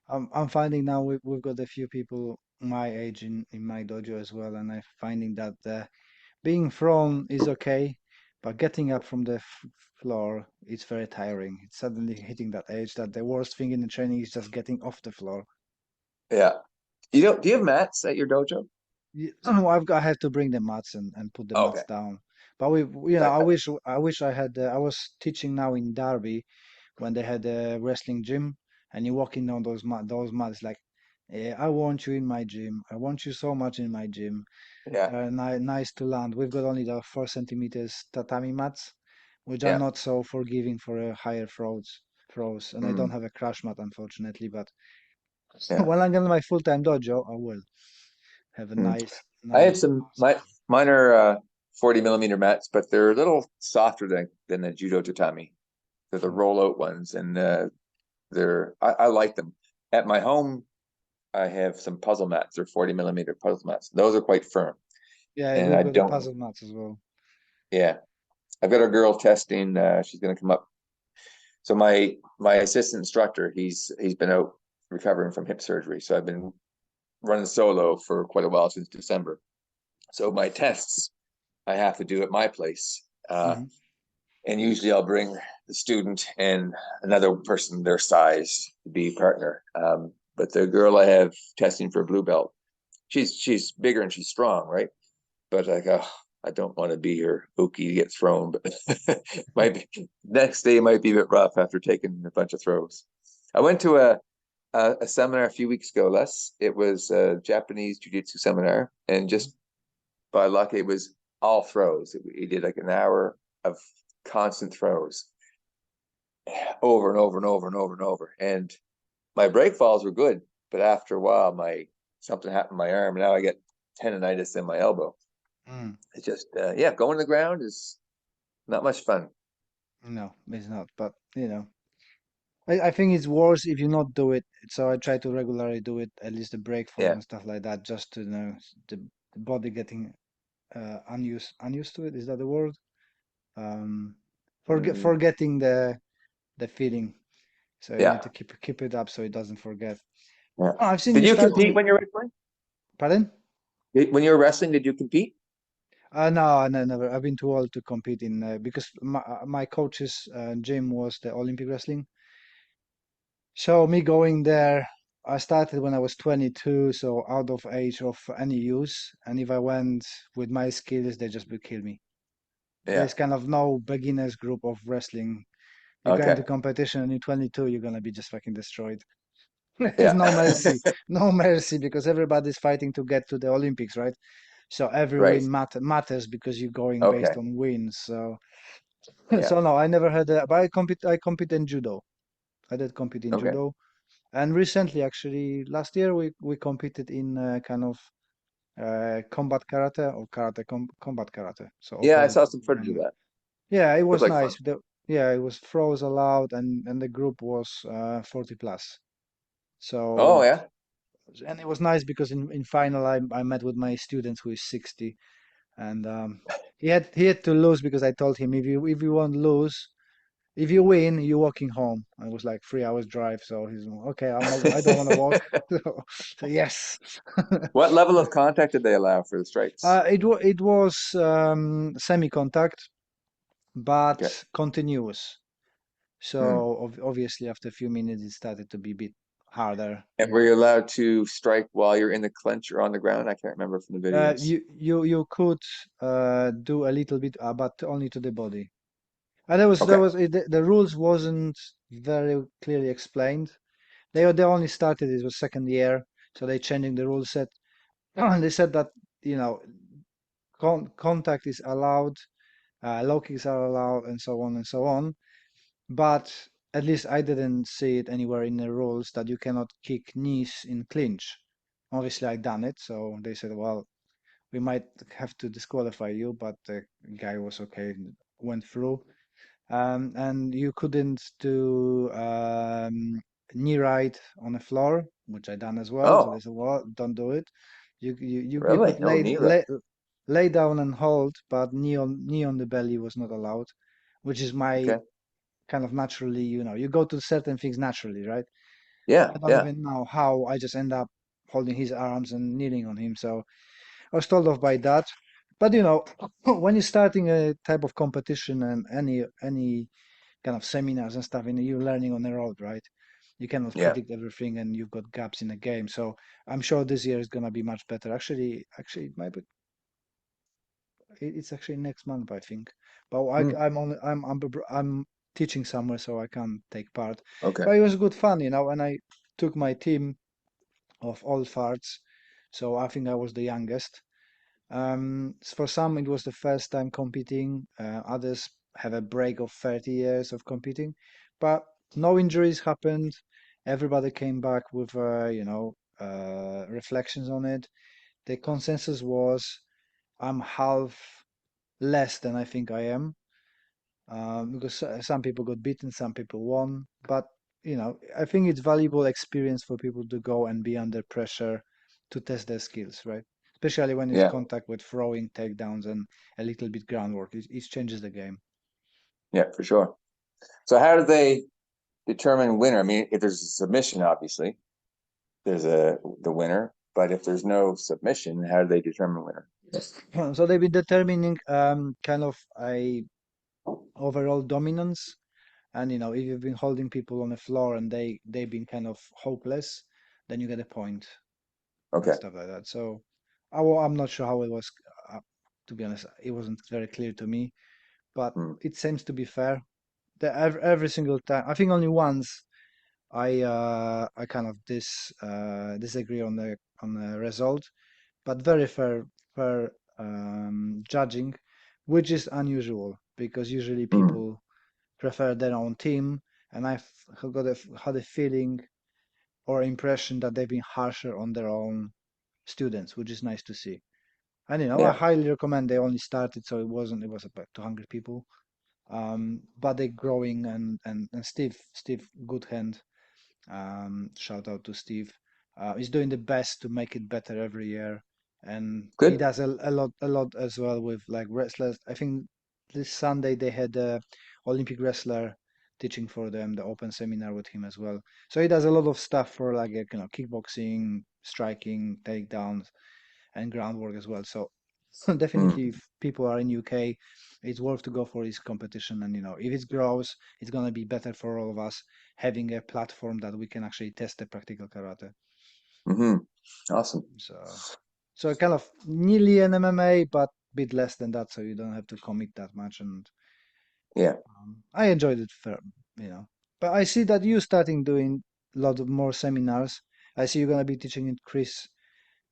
I'm finding now we've got a few people my age in my dojo as well, and I'm finding that being thrown is okay, but getting up from the floor it's very tiring. It's suddenly hitting that age that the worst thing in the training is just getting off the floor. Yeah. Do you have mats at your dojo? I have to bring the mats and put the Oh, mats okay. down. But I wish I had. I was teaching now in Derby when they had a wrestling gym, and you walk in on those mats like, yeah, I want you in my gym. I want you so much in my gym. Yeah, Nice to land. We've got only the 4 centimeters tatami mats, which are yeah. not so forgiving for higher throws, and I don't Mm, have a crash mat unfortunately. But yeah. when I get my full-time dojo, I will have a Mm. nice, I have nice some mine are 40 millimeter mats, but they're a little softer than the judo tatami. They're the Mm. rollout ones, and I like them. At my home, I have some puzzle mats. They're 40 millimeter puzzle mats. Those are quite firm, Yeah, and we've I got the don't. puzzle mats as well. Yeah, I've got a girl testing. She's going to come up. So my assistant instructor, he's been out recovering from hip surgery. So I've been running solo for quite a while since December. So my tests I have to do at my place. Hmm. And usually I'll bring the student and another person their size to be partner. But the girl I have testing for blue belt, she's bigger and she's strong, right? But like, oh, I don't want to be her Uki to get thrown. But might be, next day might be a bit rough after taking a bunch of throws. I went to a seminar a few weeks ago. It was a Japanese jiu-jitsu seminar, and just by luck, it was all throws. He did like an hour of constant throws over and over and over and over and over. And my break falls were good, but after a while, my something happened to my arm. And now I get tendonitis in my elbow. Mm. It's just yeah, going to the ground is not much fun. No, it's not. But I think it's worse if you not do it. So I try to regularly do it, at least the break form Yeah. and stuff like that, just to the body getting unused to it. Is that the word? Um, Mm, forgetting the feeling. So you need yeah. to keep it up so it doesn't forget. Yeah. Oh, I've seen Did you you compete starting. when you were wrestling? Pardon? When you were wrestling, did you compete? No, no, never. I've been too old to compete in because my coach's gym was the Olympic wrestling. So me going there, I started when I was 22, so out of age of any use. And if I went with my skills, they just would kill me. Yeah. There's kind of no beginners group of wrestling. You go Okay. into competition and you're 22, you're gonna be just fucking destroyed. There's Yeah. no mercy, no mercy because everybody's fighting to get to the Olympics, right? So every Right. win matters because you're going based Okay. on wins. So, Yeah. so no, I never had that. But I compete in judo. I did compete in Okay. judo, and recently, actually, last year we competed in kind of combat karate or combat karate. So Yeah, I open saw some footage of and that. yeah, it Looked was like fun. nice. Yeah, it was throws allowed, and the group was 40 plus. Oh So yeah. and it was nice because in final I met with my students who is 60, and he had to lose because I told him if you won't lose, if you win you're walking home. And it was like 3 hours drive, so he's okay, I don't want to walk. So yes. What level of contact did they allow for the strikes? It was semi-contact but Okay. continuous, Hmm. so obviously after a few minutes it started to be a bit harder. And were you allowed to strike while you're in the clinch or on the ground? I can't remember from the videos. You could do a little bit, but only to the body. And there Okay. was the rules wasn't very clearly explained. They only started it was second year, so they changing the rule set. They said that you know contact is allowed, low kicks are allowed, and so on and so on. But at least I didn't see it anywhere in the rules that you cannot kick knees in clinch. Obviously, I done it, so they said, well, we might have to disqualify you, but the guy was okay, went through. And you couldn't do knee right on the floor, which I done as well. So they Oh, said, well, don't do it. You really? could No, neither. lay down and hold, but knee on the belly was not allowed, which is my Okay. kind of naturally, you go to certain things naturally, right? Yeah, I don't yeah, even know how I just end up holding his arms and kneeling on him. So I was told off by that. But when you're starting a type of competition and any kind of seminars and stuff, and you're learning on the road, right? You cannot yeah. predict everything, and you've got gaps in the game. So I'm sure this year is gonna be much better. Actually, it might be. It's actually next month, I think. But Hmm. I'm teaching somewhere, so I can't take part. Okay. But it was good fun, and I took my team of all farts. So I think I was the youngest. For some, it was the first time competing. Others have a break of 30 years of competing, but no injuries happened. Everybody came back with, reflections on it. The consensus was I'm half less than I think I am, because some people got beaten, some people won. But I think it's valuable experience for people to go and be under pressure to test their skills, right? Especially when it's Yeah, contact with throwing, takedowns, and a little bit groundwork. It changes the game. yeah, for sure. So how do they determine winner? I mean, if there's a submission, obviously, there's the winner. But if there's no submission, how do they determine winner? So they've been determining kind of a overall dominance. And if you've been holding people on the floor and they've been kind of hopeless, then you get a point and Okay. stuff like that. So I'm not sure how it was. To be honest, it wasn't very clear to me, but Hmm. it seems to be fair. Every single time, I think only once I kind of disagree on the result, but very fair judging, which is unusual because usually Hmm. people prefer their own team, and had a feeling or impression that they've been harsher on their own students, which is nice to see. And I Yeah, highly recommend. They only started, so it was about 200 people. But they're growing, and Steve Goodhand, shout out to Steve. He's doing the best to make it better every year, and he good. does a lot as well with like wrestlers. I think this Sunday they had a Olympic wrestler teaching for them the open seminar with him as well. So he does a lot of stuff for like kickboxing, striking, takedowns, and groundwork as well. So definitely, Mm. if people are in UK, it's worth to go for this competition. And if it grows, it's gonna be better for all of us having a platform that we can actually test the practical karate. Hmm. Awesome. So kind of nearly an MMA, but bit less than that, so you don't have to commit that much. And Yeah. I enjoyed it, you know. But I see that you starting doing a lot of more seminars. I see you're gonna be teaching in Chris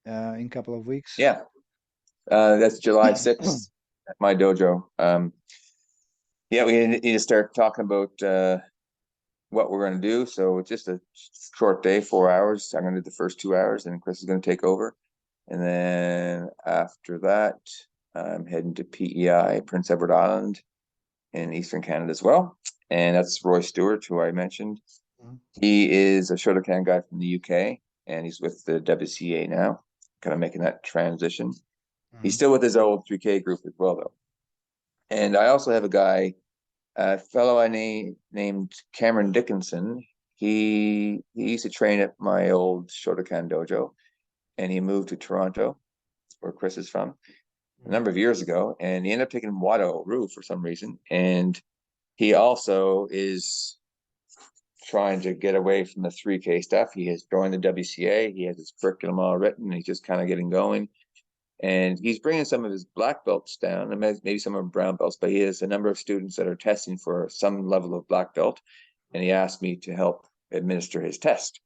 in a couple of weeks. Yeah. That's July 6th at my dojo. Yeah, we need to start talking about what we're going to do. So it's just a short day, 4 hours. I'm going to do the first 2 hours, and Chris is going to take over. And then after that, I'm heading to PEI, Prince Edward Island in Eastern Canada as well. And that's Roy Stewart, who I mentioned. Mhm. He is a Shotokan guy from the UK, and he's with the WCA now, kind of making that transition. He's Mhm. still with his old 3K group as well, though. And I also have a guy, a fellow named Cameron Dickinson. He used to train at my old Shotokan dojo, and he moved to Toronto, where Chris is from, a Mhm. number of years ago, and he ended up taking Wado Ryu for some reason. And he also is trying to get away from the 3K stuff. He has joined the WCA. He has his curriculum all written. And he's just kind of getting going. And he's bringing some of his black belts down, and maybe some of brown belts, but he has a number of students that are testing for some level of black belt. And he asked me to help administer his test.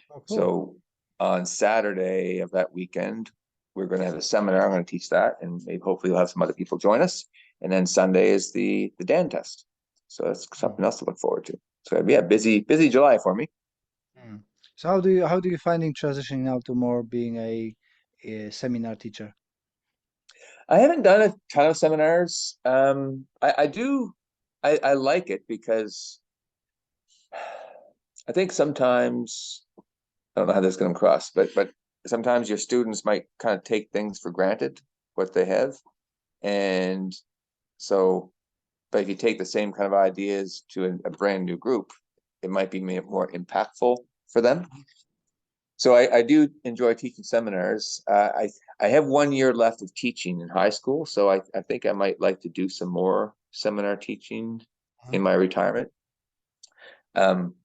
Oh, cool. So on Saturday of that weekend, we're going to have a seminar. I'm going to teach that, and maybe hopefully we'll have some other people join us. And then Sunday is the Dan test. So that's something else to look forward to. So yeah, busy July for me. Mm. So how do you finding transitioning now to more being a seminar teacher? I haven't done a ton of seminars. I do. I like it because I think sometimes I don't know how this is going to cross, but sometimes your students might kind of take things for granted what they have, and so but if you take the same kind of ideas to a brand new group, it might be more impactful for them. So I do enjoy teaching seminars. I have 1 year left of teaching in high school, so I think I might like to do some more seminar teaching in Mhm. my retirement. Um,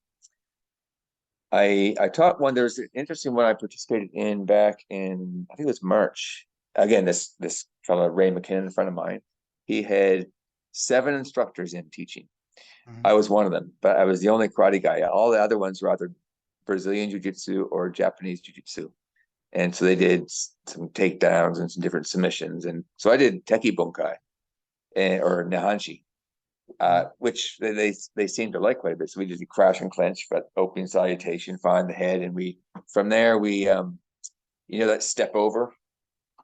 I taught one. There was an interesting one I participated in back in, I think it was March. Again, this fellow Ray McKinnon, a friend of mine, he had 7 instructors in teaching. Mhm. I was one of them, but I was the only karate guy. All the other ones were either Brazilian jiu-jitsu or Japanese jiu-jitsu. And so they did some takedowns and some different submissions. And so I did teki bunkai or nahanshi, Mhm. which they seemed to like quite a bit. So we did the crash and clinch, but opening salutation, find the head, and we from there we that step over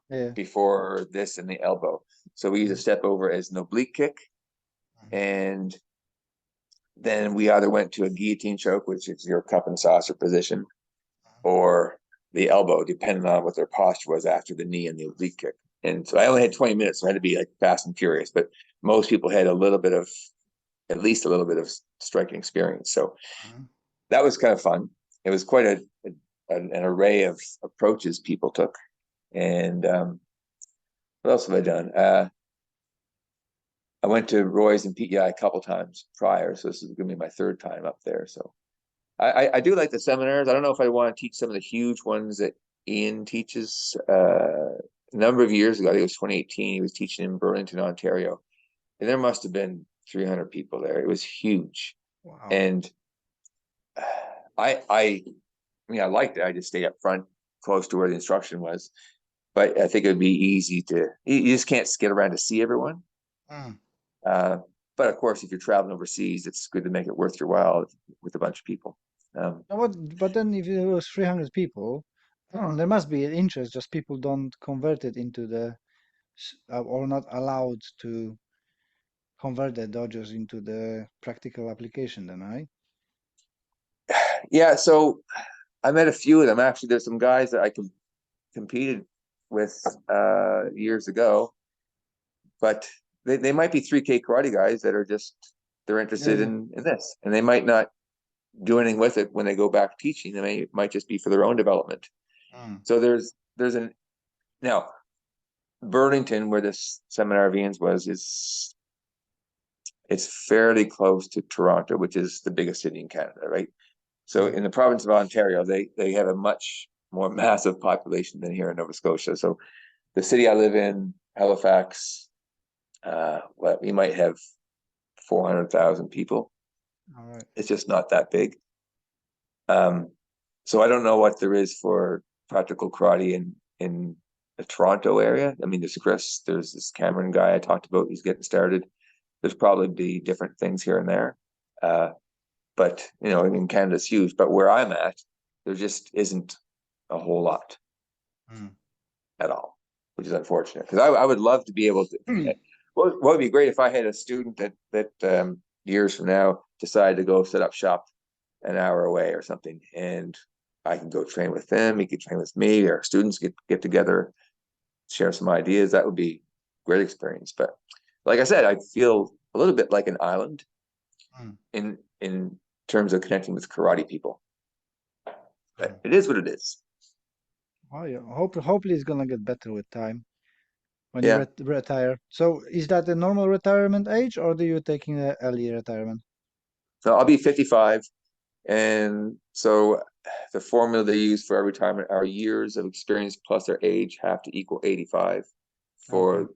Yeah. before this and the elbow. So we use a Mhm. step over as an oblique kick, Mhm. and then we either went to a guillotine choke, which is your cup and saucer position, or the elbow, depending on what their posture was after the knee and the oblique kick. And so I only had 20 minutes, so I had to be like fast and furious. But most people had at least a little bit of striking experience. So Mhm. that was kind of fun. It was quite an array of approaches people took. And what else have I done? I went to Roy's and PEI a couple times prior, so this is going to be my third time up there. So I do like the seminars. I don't know if I want to teach some of the huge ones that Ian teaches. A number of years ago, I think it was 2018, he was teaching in Burlington, Ontario. And there must have been 300 people there. It was huge. Wow. And I mean, I liked it. I just stayed up front close to where the instruction was. But I think it would be easy you just can't get around to see everyone. Mm. Uh, but of course, if you're traveling overseas, it's good to make it worth your while with a bunch of people. But then if it was 300 people, Oh, there must be an interest, just people don't convert it into or not allowed to convert the dojos into the practical application then, right? Yeah, so I met a few of them. Actually, there's some guys that I competed with years ago, but they might be 3K karate guys that are just they're Yeah, interested yeah. in this, and they might not do anything with it when they go back teaching. They might just be for their own development. Mm, So there's an now Burlington, where this seminar of Ian's was, is it's fairly close to Toronto, which is the biggest city in Canada, right? So mm, in the province of Ontario, they have a much more massive population than here in Nova Scotia. So the city I live in, Halifax, well, we might have 400,000 people. all right. It's just not that big. Um, so I don't know what there is for practical karate in the Toronto area. I mean, there's Chris, there's this Cameron guy I talked about. He's getting started. There's probably be different things here and there. But you know, I mean, Canada's huge. But where I'm at, there just isn't a whole lot Mm. at all, which is unfortunate. Because I would love to be able to. What would be great if I had a student that years from now decided to go set up shop an hour away or something, and I can go train with them. He could train with me. Our students get together, share some ideas. That would be a great experience. But like I said, I feel a little bit like an island Mm, in terms of connecting with karate people. mm. But it is what it is. Oh, yeah. Hopefully it's gonna get better with time when you Yeah. retire. So is that the normal retirement age, or do you taking the early retirement? So I'll be 55. And so the formula they use for our retirement, our years of experience plus our age have to equal 85 Okay. for,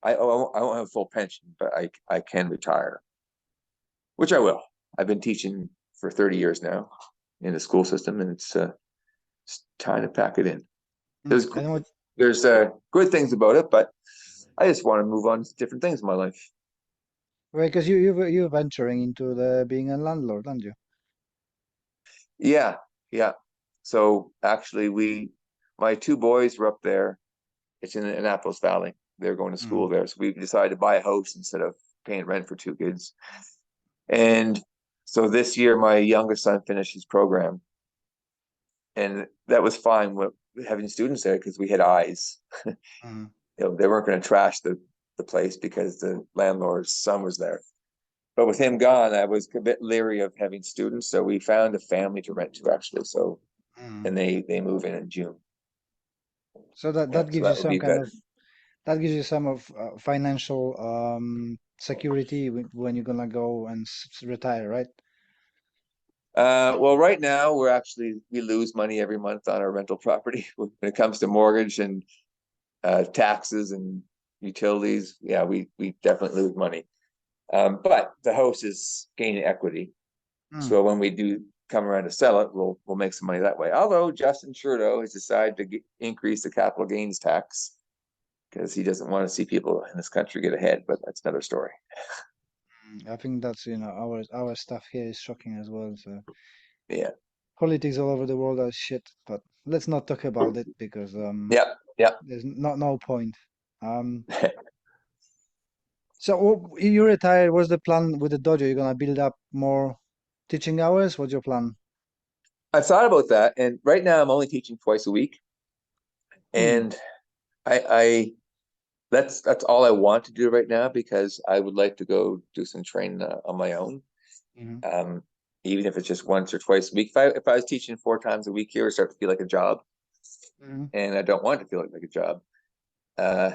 I won't have a full pension, but I can retire, which I will. I've been teaching for 30 years now in the school system, and it's time to pack it in. Mm. There's And what, there's good things about it, but I just want to move on to different things in my life. well, because you're venturing into the being a landlord, aren't you? Yeah, yeah. So actually, my two boys were up there. It's in Annapolis Valley. They're going to Mm. school there, so we decided to buy a house instead of paying rent for two kids. And so this year, my youngest son finished his program, and that was fine with having students there because we had eyes. Mm. They weren't going to trash the place because the landlord's son was there. But with him gone, I was a bit leery of having students, so we found a family to rent to actually. So Mm. and they move in June. So that Yeah, that so gives you that would some be kind better. of that gives you some of financial security when you're gonna go and retire, right? Well, right now we lose money every month on our rental property when it comes to mortgage and taxes and utilities. Yeah, we definitely lose money. But the house is gaining equity, Mm. so when we do come around to sell it, we'll make some money that way. Although Justin Trudeau has decided to increase the capital gains tax because he doesn't want to see people in this country get ahead, but that's another story. I think that's our stuff here is shocking as well. So Yeah, politics all over the world are shit, but let's not talk about it because yeah, yeah. there's no point. Um, so you retire. What's the plan with the dojo? You're gonna build up more teaching hours? What's your plan? I've thought about that, and right now I'm only teaching twice a week, Mm, and I that's all I want to do right now because I would like to go do some training on my own. mm, Um, Even if it's just once or twice a week. If I was teaching 4 times a week here, it start to feel like a job, mm, and I don't want it to feel like a job. Uh,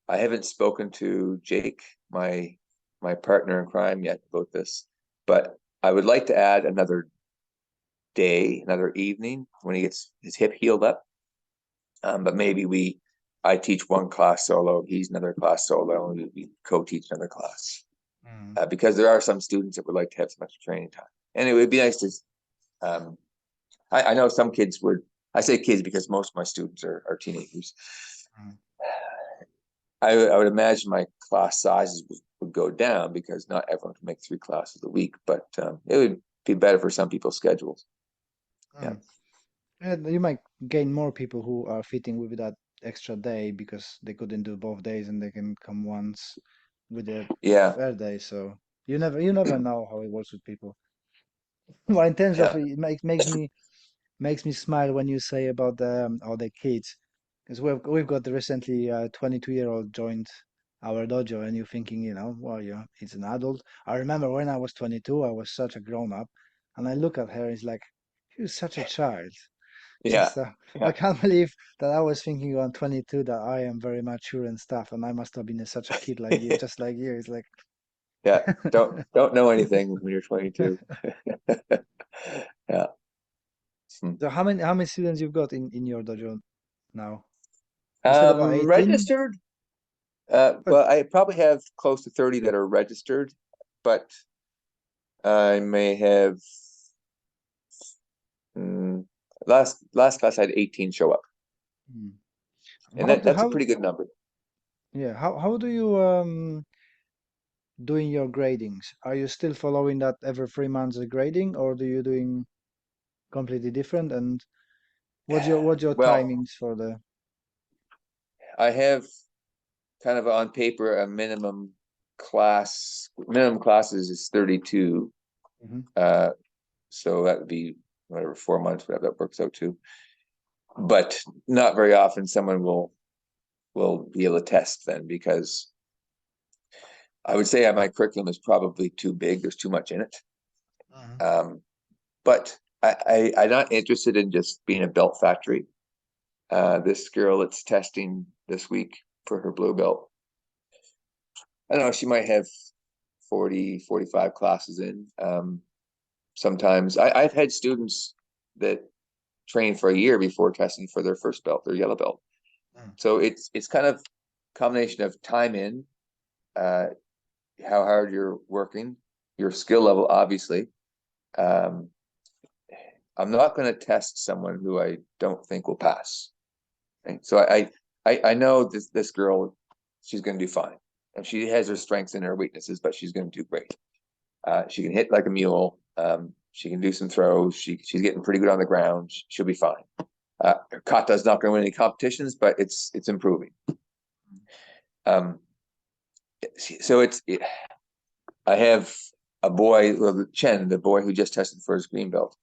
I haven't spoken to Jake, my partner in crime, yet about this, but I would like to add another day, another evening when he gets his hip healed up. But maybe I teach one class solo, he's another class solo, and we co-teach another class. mm. Because there are some students that would like to have some extra training time. Anyway, it'd be nice to. Um, I know some kids would. I say kids because most of my students are teenagers. Mm. I would imagine my class sizes would go down because not everyone can make 3 classes a week, but it would be better for some people's schedules. Yeah. Mm. And you might gain more people who are fitting with that extra day because they couldn't do both days and they can come once with the Yeah, fair day. So you never know how it works with people. Well, in terms of yeah, it makes me smile when you say about the kids, because we've got recently 22-year-old joined our dojo, and you're thinking, well, yeah, he's an adult. I remember when I was 22, I was such a grown up, and I look at her, it's like she was such a child. yeah, So I yeah, can't believe that I was thinking on 22 that I am very mature and stuff, and I must have been such a kid like you, just like you. It's like, yeah. Don't know anything when you're 22. Yeah. Hmm. so how many students you've got in your dojo now? You said about 18? Registered. But Well, I probably have close to 30 that are registered, but I may have mm, last class I had 18 show up, hmm, and how do that's a how pretty good number. yeah how do you doing your gradings? Are you still following that every 3 months grading, or do you doing completely different? And what's your Well, timings for the? I have kind of on paper a minimum classes is 32. Mhm. Uh, so that would be whatever 4 months, whatever that works out to. But not very often someone will be able to test then, because I would say my curriculum is probably too big. There's too much in it. Mhm. Um, but I'm not interested in just being a belt factory. This girl that's testing this week for her blue belt, I don't know, she might have 40, 45 classes in. Sometimes I've had students that train for a year before testing for their first belt, their yellow belt. Mm. So it's kind of combination of time in, uh, how hard you're working, your skill level, obviously. Um, I'm not going to test someone who I don't think will pass. Right? So I know this girl, she's going to do fine, and she has her strengths and her weaknesses, but she's going to do great. She can hit like a mule. She can do some throws. She's getting pretty good on the ground. She'll be fine. Her kata's not going to win any competitions, but it's improving. Um, so I have a boy, well, Chen, the boy who just tested for his green belt.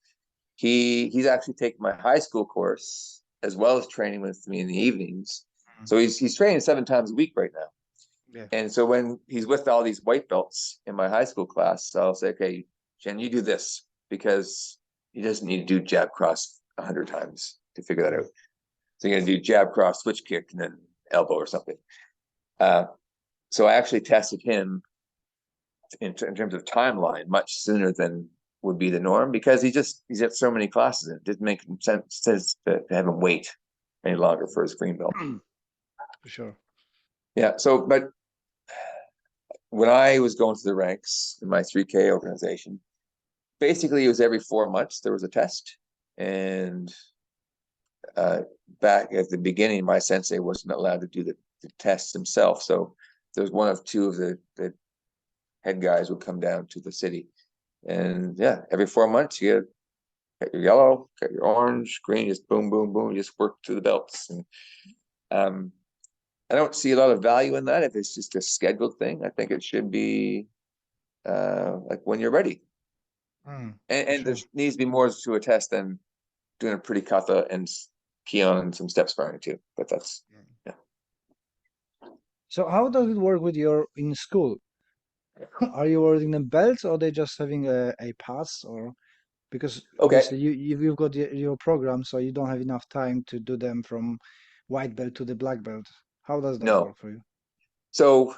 He's actually taken my high school course as well as training with me in the evenings. Mm. So he's training 7 times a week right now. Yeah. And so when he's with all these white belts in my high school class, I'll say, okay, Chen, you do this, because he doesn't need to do jab cross 100 times to figure that Mm. out. So you're going to do jab cross, switch kick, and then elbow or something. Uh, so I actually tested him in terms of timeline much sooner than would be the norm, because he's at so many classes, and it didn't make sense to have him wait any longer for his green belt. For sure. Yeah. So, but when I was going through the ranks in my 3K organization, basically it was every 4 months there was a test. And back at the beginning, my sensei wasn't allowed to do the tests himself. So there was one of two of the head guys would come down to the city. And yeah, every 4 months you get your yellow, get your orange, green, just boom, boom, boom, just work through the belts. And um, I don't see a lot of value in that if it's just a scheduled thing. I think it should be like when you're ready. For And there sure. needs to be more to a test than doing a pretty kata and kihon and some step sparring too. But that's, yeah. So how does it work with your in school? Are you awarding them belts, or they just having a pass, or because Okay. obviously you've got your program, so you don't have enough time to do them from white belt to the black belt. How does that No. work for you? So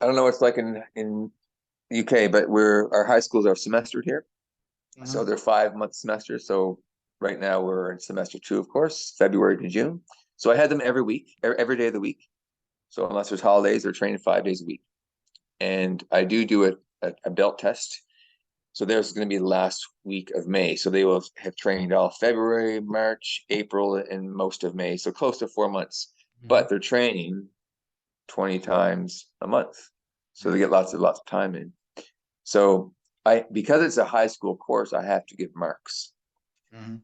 I don't know what it's like in UK, but our high schools are semestered here. Hmm. So they're 5 month semesters. So right now we're in semester two, of course, February to June. So I had them every week, every day of the week. So unless there's holidays, they're training 5 days a week. And I do a belt test. So there's going to be the last week of May. So they will have trained all February, March, April, and most of May. So close to 4 months. Hmm. But they're training 20 times a month. So they Hmm. get lots of time in. So because it's a high school course, I have to give marks. Hmm.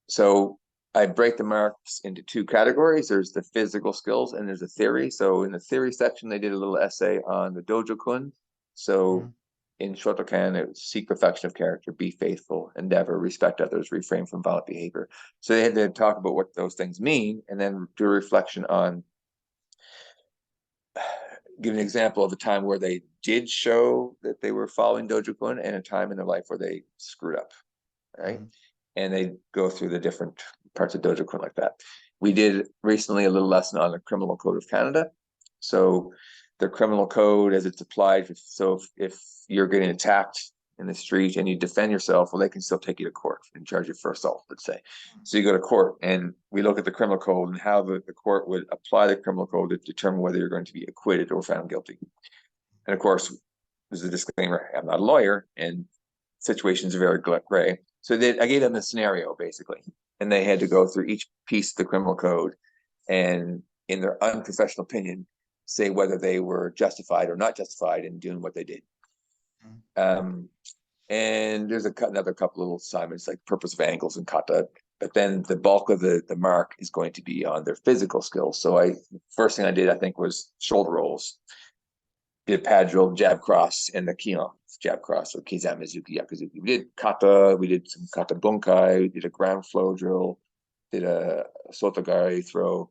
So I break the marks into two categories. There's the physical skills and there's a theory. So in the theory section, they did a little essay on the Dojo-kun. So in Shotokan, it was seek perfection of character, be faithful, endeavor, respect others, refrain from violent behavior. So they had to talk about what those things mean and then do a reflection on, give an example of a time where they did show that they were following Dojo-kun and a time in their life where they screwed up, right? And they go through the different parts of Dojo-kun like that. We did recently a little lesson on the Criminal Code of Canada. So the criminal code as it's applied, so if you're getting attacked in the street and you defend yourself, well, they can still take you to court and charge you for assault, let's say. So you go to court and we look at the criminal code and how the court would apply the criminal code to determine whether you're going to be acquitted or found guilty. And of course, there's a disclaimer, I'm not a lawyer and situations are very gray. So I gave them a scenario basically, and they had to go through each piece of the criminal code and in their unprofessional opinion, say whether they were justified or not justified in doing what they did. And there's another couple little assignments like purpose of angles and kata, but then the bulk of the mark is going to be on their physical skills. So first thing I did, I think, was shoulder rolls. Did pad drill, jab cross, and the kihon, jab cross, or kizamizuki, yakuzuki. We did kata, we did some kata bunkai, we did a ground flow drill, did a sotogari throw.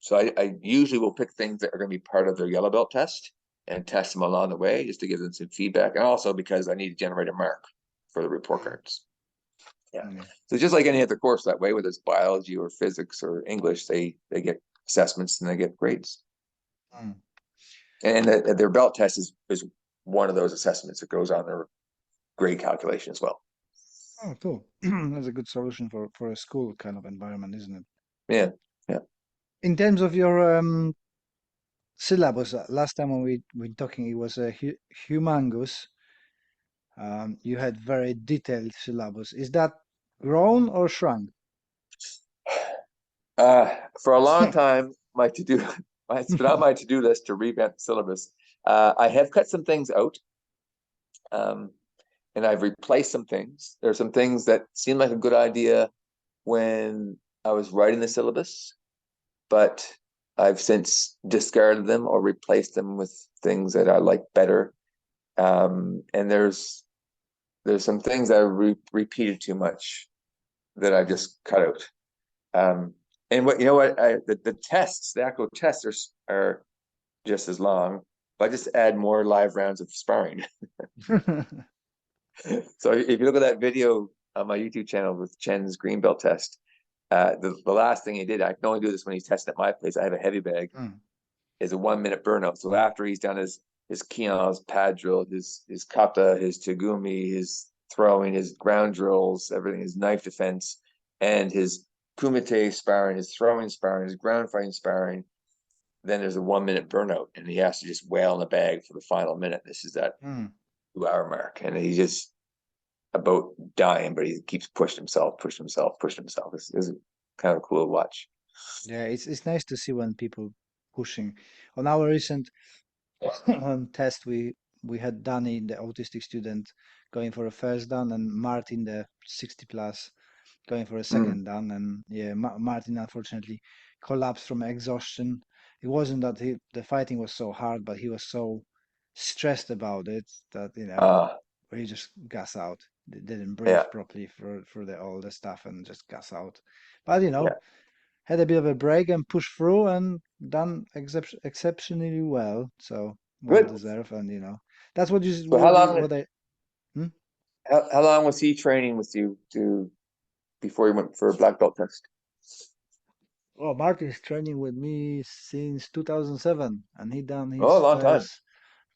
So I usually will pick things that are going to be part of their yellow belt test and test them along the way just to give them some feedback. And also because I need to generate a mark for the report cards. Yeah. So just like any other course that way, whether it's biology or physics or English, they get assessments and they get grades. And their belt test is one of those assessments that goes on their grade calculation as well. Oh, cool. That's a good solution for a school kind of environment, isn't it? Yeah, yeah. In terms of your syllabus, last time when we were talking, it was humongous. You had very detailed syllabus. Is that grown or shrunk? For a long time, it's been on my to-do list to revamp the syllabus. I have cut some things out, and I've replaced some things. There are some things that seemed like a good idea when I was writing the syllabus, but I've since discarded them or replaced them with things that I like better. And there's some things that I repeated too much that I just cut out. And the tests, the actual tests are just as long, but I just add more live rounds of sparring. So if you look at that video on my YouTube channel with Chen's green belt test, the last thing he did, I can only do this when he's testing at my place. I have a heavy bag, is a 1 minute burnout. So after he's done his kihon, his pad drill, his kata, his tagumi, his throwing, his ground drills, everything, his knife defense, and his kumite sparring, his throwing sparring, his ground fighting sparring, then there's a 1 minute burnout and he has to just wail in the bag for the final minute. This is that 2 hour mark. And he's just about dying, but he keeps pushing himself. This is kind of cool to watch. Yeah, it's nice to see when people pushing. On our recent test, we had Danny, the autistic student, going for a first dan, and Martin, the 60 plus, going for a second dan. And yeah, Martin unfortunately collapsed from exhaustion. It wasn't that the fighting was so hard, but he was so stressed about it that he just gas out. Didn't breathe properly for all the stuff and just gas out. But had a bit of a break and pushed through and done exceptionally well. So well Good. deserved, and that's what you So how long? what I. How long was he training with you before he went for a black belt test? Well, Martin's training with me since 2007, and he done his Oh, a long time.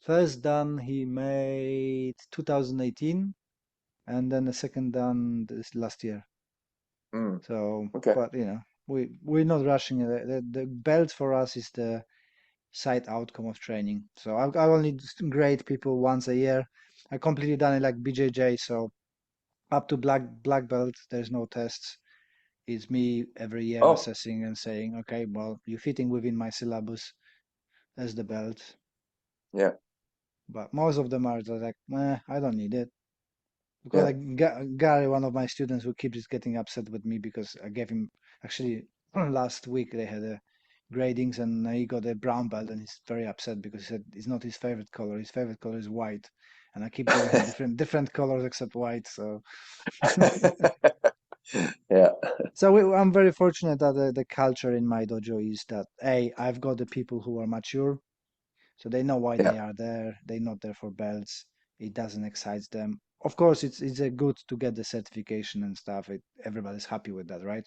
first dan he made 2018, and then the second dan this last year. So, Okay. but we're not rushing it. The belt for us is the side outcome of training. So I only grade people once a year. I completely done it like BJJ. So up to black belt, there's no tests. It's me every year assessing and saying, okay, well, you're fitting within my syllabus as the belt. Yeah. But most of them are just like, I don't need it. Because like Gary, one of my students who keeps getting upset with me because I gave him actually last week they had a gradings and he got a brown belt and he's very upset because he said it's not his favorite color. His favorite color is white, and I keep giving him different colors except white. So Yeah. so I'm very fortunate that the culture in my dojo is that I've got the people who are mature, so they know why Yeah. they are there. They're not there for belts. It doesn't excite them. Of course, it's a good to get the certification and stuff. Everybody's happy with that, right?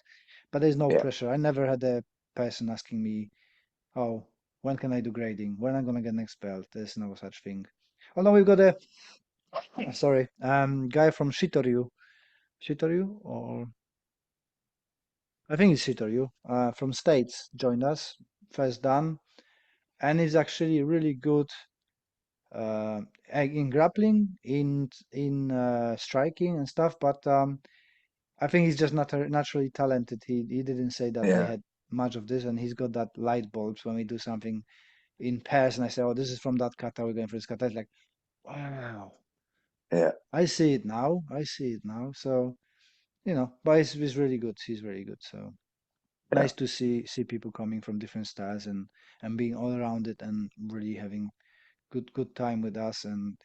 But there's no Yeah. pressure. I never had a person asking me, "Oh, when can I do grading? When am I gonna get next belt?" There's no such thing. Although we've got a sorry, guy from Shitoryu, or I think it's Shitoryu, from States joined us first dan, and he's actually really good uh, in grappling, in striking and stuff. But I think he's just not naturally talented. He didn't say that they Yeah. had much of this, and he's got that light bulbs when we do something in pairs. And I say, "Oh, this is from that kata. We're going for this kata." It's like, wow, Yeah. I see it now. I see it now. So but he's really good. He's very good. So Yeah. nice to see people coming from different styles and being all around it and really having good time with us, and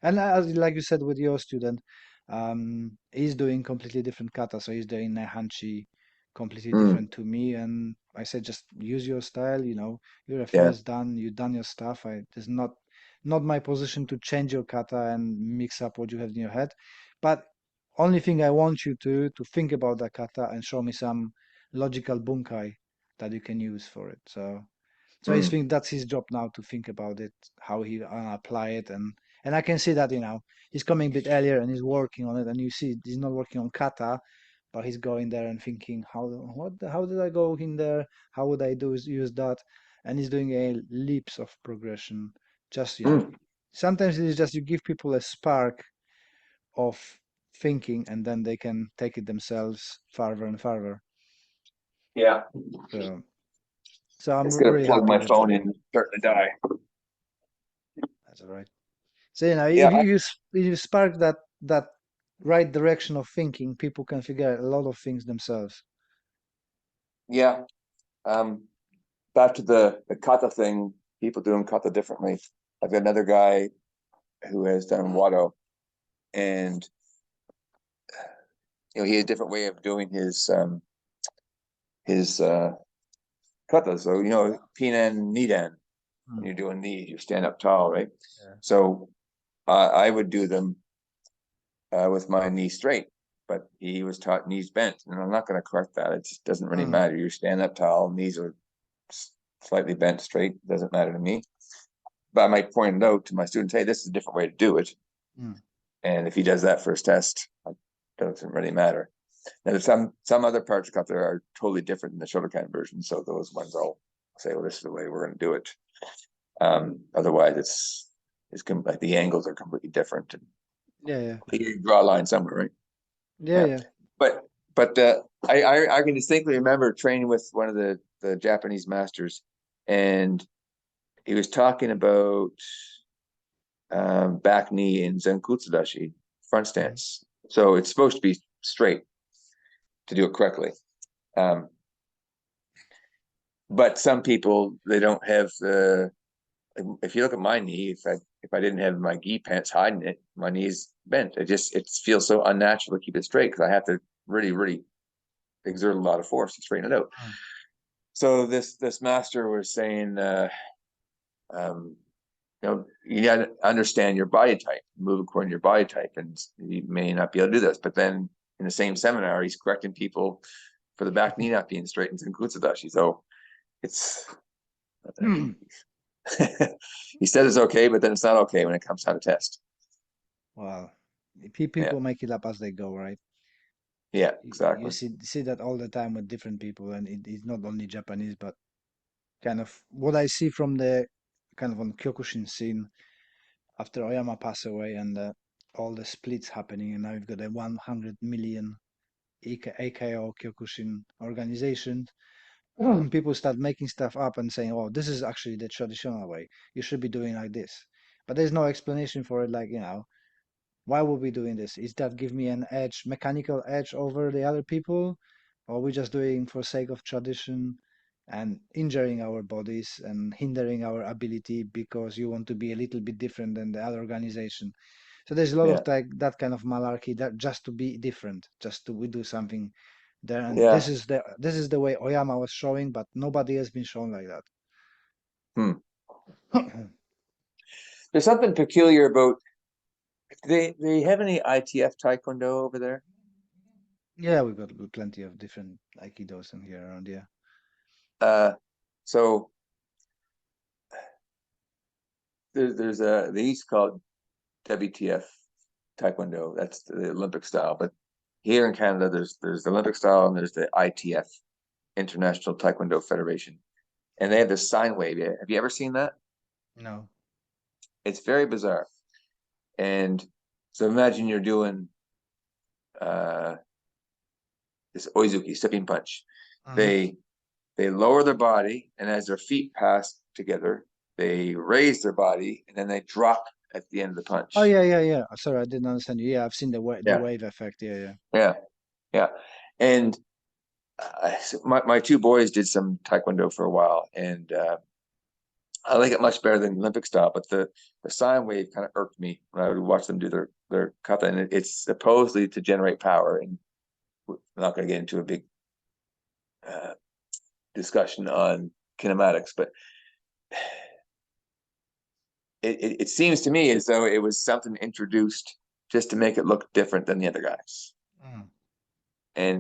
as like you said with your student, he's doing completely different kata, so he's doing a hanchi completely Mm. different to me, and I said just use your style, you're a Yeah. first dan, you've done your stuff. There's not my position to change your kata and mix up what you have in your head, but only thing I want you to think about the kata and show me some logical bunkai that you can use for it. So I Mm. think that's his job now to think about it, how he apply it, and I can see that he's coming a bit earlier and he's working on it, and you see he's not working on kata, but he's going there and thinking how did I go in there? How would I use that? And he's doing a leaps of progression. Just Mm. sometimes it is just you give people a spark of thinking, and then they can take it themselves farther and farther. Yeah. So so I'm It's gonna really plug happy my with phone that. in and start to die. That's all right. So Yeah. if you spark that right direction of thinking, people can figure out a lot of things themselves. Yeah. Um, back to the kata thing, people doing kata differently. I've got another guy who has done wado, and he had a different way of doing his kata. So pinan nidan. When Mm, you're doing these, you stand up tall, right? yeah. So I would do them with my knee straight, but he was taught knees bent, and I'm not going to correct that. It just doesn't really Mm, matter. You stand up tall, knees are slightly bent straight. Doesn't matter to me. But I might point it out to my students, hey, this is a different way to do it. mm, And if he does that first test, it doesn't really matter. Now, there's some other parts of there are totally different than the Shotokan version. So those ones I'll say, well, this is the way we're going to do it. Otherwise, it's like the angles are completely different. And yeah, yeah, you draw a line somewhere, right? yeah, Yeah. yeah. But I can distinctly remember training with one of the Japanese masters, and he was talking about back knee in Zenkutsudashi, front Mm, stance. So it's supposed to be straight to do it correctly. Um, but some people, they don't have the. If you look at my knee, if I didn't have my gi pants hiding it, my knee's bent. It feels so unnatural to keep it straight because I have to really really exert a lot of force to straighten it out. mm, So this master was saying, um, you got to understand your body type, move according to your body type, and you may not be able to do this. But then in the same seminar, he's correcting people for the back knee not being straight in Kutsadashi. So it's mm. he said it's okay, but then it's not okay when it comes time to test. Well, Yeah, people make it up as they go, right? yeah, You exactly. see that all the time with different people, and it's not only Japanese, but kind of what I see from the kind of on Kyokushin scene after Oyama passed away and all the splits happening, and now we've got a 100 million AKO Kyokushin organization. People start making stuff up and saying, "Oh, this is actually the traditional way. You should be doing like this." But there's no explanation for it. Like why would we doing this? Is that give me an edge, mechanical edge over the other people, or we just doing for sake of tradition and injuring our bodies and hindering our ability because you want to be a little bit different than the other organization? So there's a lot of Yeah. that kind of malarkey, that just to be different, just to we do something there. And Yeah. this is the way Oyama was showing, but nobody has been shown like Hmm. that. There's something peculiar about, they have any ITF Taekwondo over there? Yeah, we've got plenty of different aikidos in here around. Yeah. So there's they used to call it WTF Taekwondo. That's the Olympic style. But here in Canada, there's the Olympic style and there's the ITF, International Taekwondo Federation, and they have this sine wave. Have you ever seen that? No. It's very bizarre. And so imagine you're doing uh, this oizuki, stepping punch. Uh-huh. They lower their body, and as their feet pass together, they raise their body, and then they drop at the end of the Oh punch. yeah, yeah, yeah. Sorry, I didn't understand you. Yeah, I've seen the Yeah, wave effect. Yeah, yeah. yeah, yeah. And so my two boys did some taekwondo for a while, and I like it much better than Olympic style. But the sine wave kind of irked me when I would watch them do their kata, and it's supposedly to generate power. And I'm not going to get into a big uh, discussion on kinematics, but it seems to me as though it was something introduced just to make it look different than the other guys, Mm.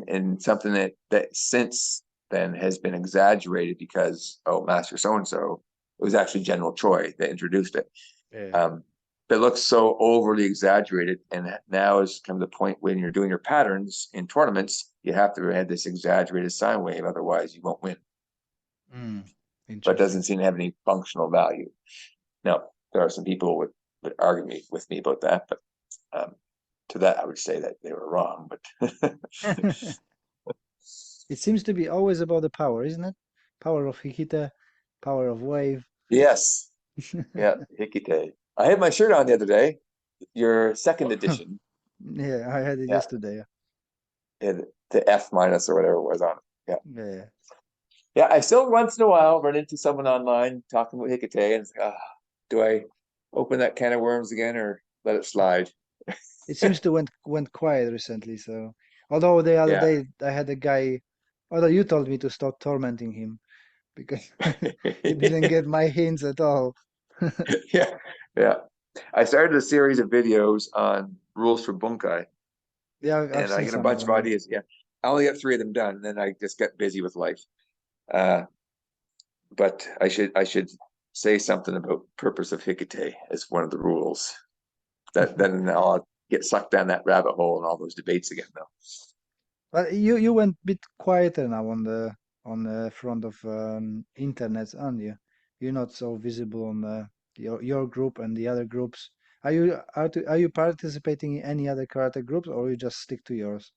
and something that since then has been exaggerated because, oh, Master so and so, it was actually General Choi that introduced it. Yeah. Um, but it looks so overly exaggerated, and now has come to the point when you're doing your patterns in tournaments, you have to have this exaggerated sine wave, otherwise you won't win. Mm. But it doesn't Interesting. seem to have any functional value. Now, there are some people who would argue with me about that, but um, to that I would say that they were wrong. But It seems to be always about the power, isn't it? Power of Hikita, power of wave. yes, yeah, Hikite. I had my shirt on the other day, your second edition. Yeah, I had it Yeah, yesterday. the F minus or whatever it was on it. Yeah. Yeah, yeah. Yeah, I still once in a while run into someone online talking about Hikite, and it's like, do I open that can of worms again or let it slide? It seems to went quiet recently. So, although the other Yeah. day I had a guy, although you told me to stop tormenting him because he didn't get my hints at all. Yeah, yeah. I started a series of videos on rules for bunkai, Yeah, I've and I seen get a some of bunch of them. Yeah. ideas. Yeah, I only got 3 of them done, and then I just got busy with life. Uh, but I should say something about purpose of hikite as one of the rules. That then I'll get sucked down that rabbit hole and all those debates again, though. But you went a bit quieter now on the front of internet, aren't you? You're not so visible on your group and the other groups. Are you participating in any other karate groups, or you just stick to yours?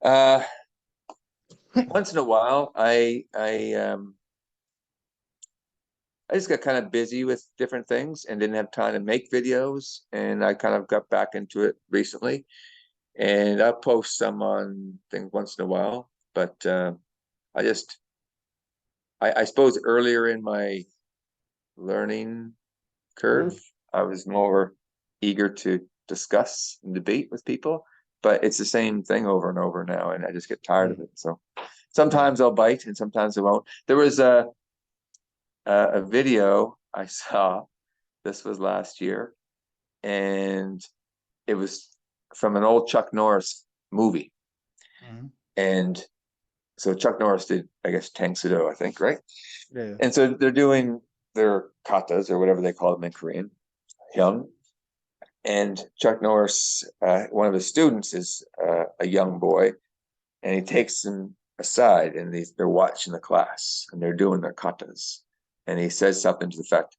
Uh, Once in a while, I just got kind of busy with different things and didn't have time to make videos, and I kind of got back into it recently. And I'll post some on things once in a while. But I just, I suppose earlier in my learning curve, Mm, I was more eager to discuss and debate with people. But it's the same thing over and over now, and I just get tired of mm, it. So yeah. sometimes I'll bite, and sometimes I won't. There was a video I saw. This was last year, and it was from an old Chuck Norris movie. Mm, And so Chuck Norris did, I guess, Tang Sudo, I think, right? yeah. And so they're doing their katas or whatever they call them in Korean, hyung. And Chuck Norris, one of his students is a young boy, and he takes him aside, and they're watching the class, and they're doing their katas. And he says something to the effect,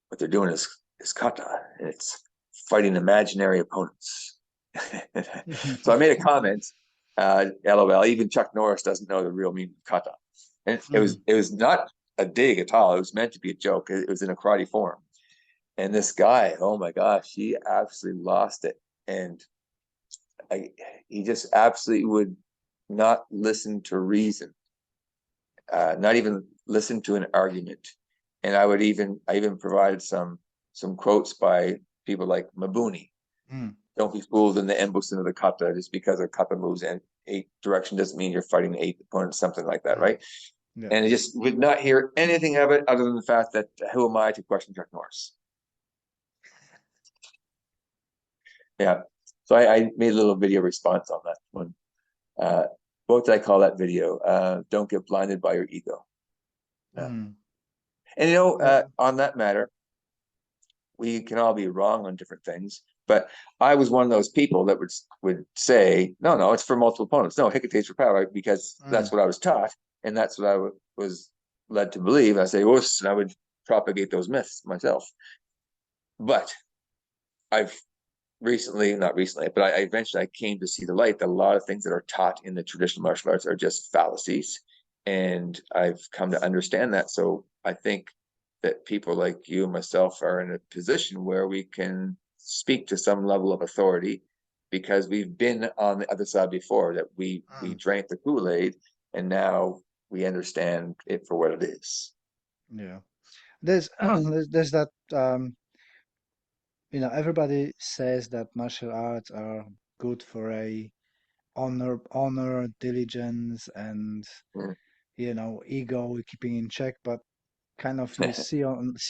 what they're doing is kata, and it's fighting imaginary opponents. So I made a comment, LOL, even Chuck Norris doesn't know the real meaning of kata. And Mm, it was not a dig at all. It was meant to be a joke. It was in a karate form. And this guy, oh my gosh, he absolutely lost it. and he just absolutely would not listen to reason, not even listen to an argument. And I even provided some quotes by people like Mabuni. Don't be fooled in the embosin of the kata. Just because a kata moves in 8 direction doesn't mean you're fighting 8 opponents, something like that, right? Yeah. And he just would not hear anything of it other than the fact that who am I to question Chuck Norris? Yeah. So I made a little video response on that one. What did I call that video? Don't get blinded by your ego. And on that matter, we can all be wrong on different things, but I was one of those people that would say, no, it's for multiple opponents. No, Hikate's for power, because that's what I was taught, and that's what I was led to believe. I say, whoosh, and I would propagate those myths myself. But I've not recently, but I eventually came to see the light that a lot of things that are taught in the traditional martial arts are just fallacies. And I've come to understand that. So I think that people like you and myself are in a position where we can speak to some level of authority, because we've been on the other side before, that we drank the Kool-Aid, and now we understand it for what it is. Yeah. There's there's that everybody says that martial arts are good for a honor, diligence, and ego keeping in check, but kind of you see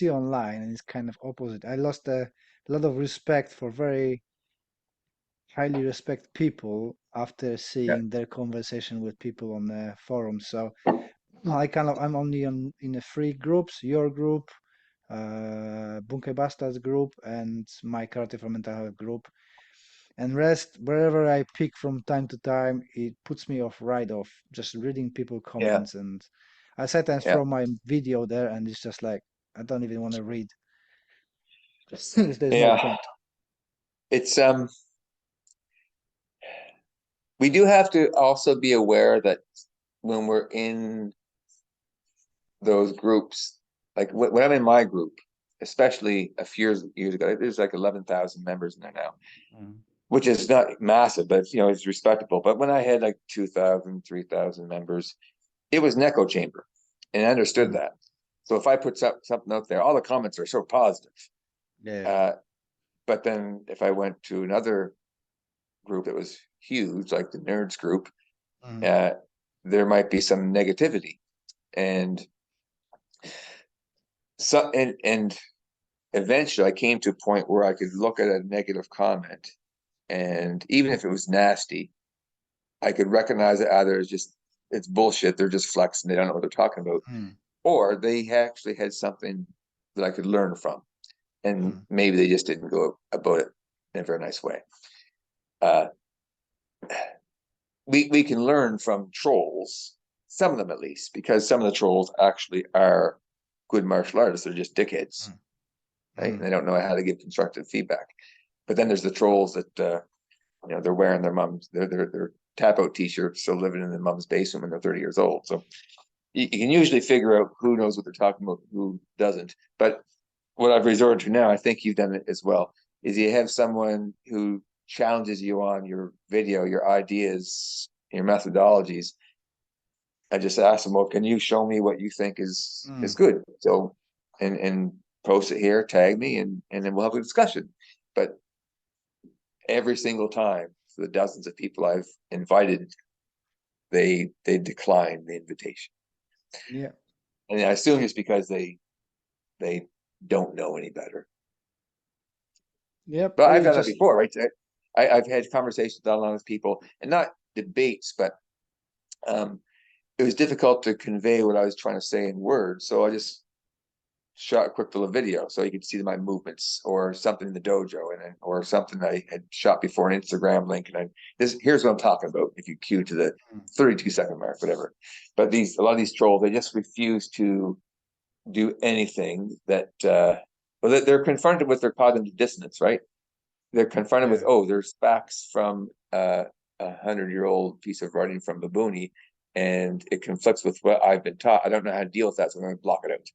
online, and it's kind of opposite. I lost a lot of respect for very highly respect people after seeing their conversation with people on the forums. So I'm only in the 3 groups: your group, Bunkai Bastards group, and my Karate for Mental Health group. And rest, wherever I pick from time to time, it puts me right off just reading people comments. And I sometimes throw my video there, and it's just like, I don't even want to read. There's no point. It's we do have to also be aware that when we're in those groups, like when I'm in my group, especially a few years ago, there's like 11,000 members in there now, which is not massive, but it's respectable. But when I had like 2,000, 3,000 members, it was an echo chamber, and I understood that. So if I put something out there, all the comments are so positive. But then if I went to another group that was huge, like the nerds group, there might be some negativity, and eventually I came to a point where I could look at a negative comment, and even if it was nasty, I could recognize it either as just it's bullshit, they're just flexing, they don't know what they're talking about, or they actually had something that I could learn from, and maybe they just didn't go about it in a very nice way. We can learn from trolls, some of them at least, because some of the trolls actually are good martial artists. They're just dickheads, right? And they don't know how to give constructive feedback. But then there's the trolls that they're wearing their tap out t-shirts, still living in their mom's basement when they're 30 years old. So you can usually figure out who knows what they're talking about, who doesn't. But what I've resorted to now, I think you've done it as well, is you have someone who challenges you on your video, your ideas, your methodologies. I just asked them, well, can you show me what you think is good? So, and post it here, tag me, and then we'll have a discussion. But every single time, for the dozens of people I've invited, they decline the invitation. Yeah. And I assume it's because they don't know any better. Yep. But I've done that before, right? I've had conversations with a lot of people, and not debates, but it was difficult to convey what I was trying to say in words. So I just shot a quick little video so you could see my movements, or something in the dojo, or something I had shot before an Instagram link. And here's what I'm talking about. If you cue to the 32-second mark, whatever. But a lot of these trolls, they just refuse to do anything that they're confronted with their cognitive dissonance, right? They're confronted with, there's facts from a 100-year-old piece of writing from Babuni, and it conflicts with what I've been taught. I don't know how to deal with that, so I'm going to block it out.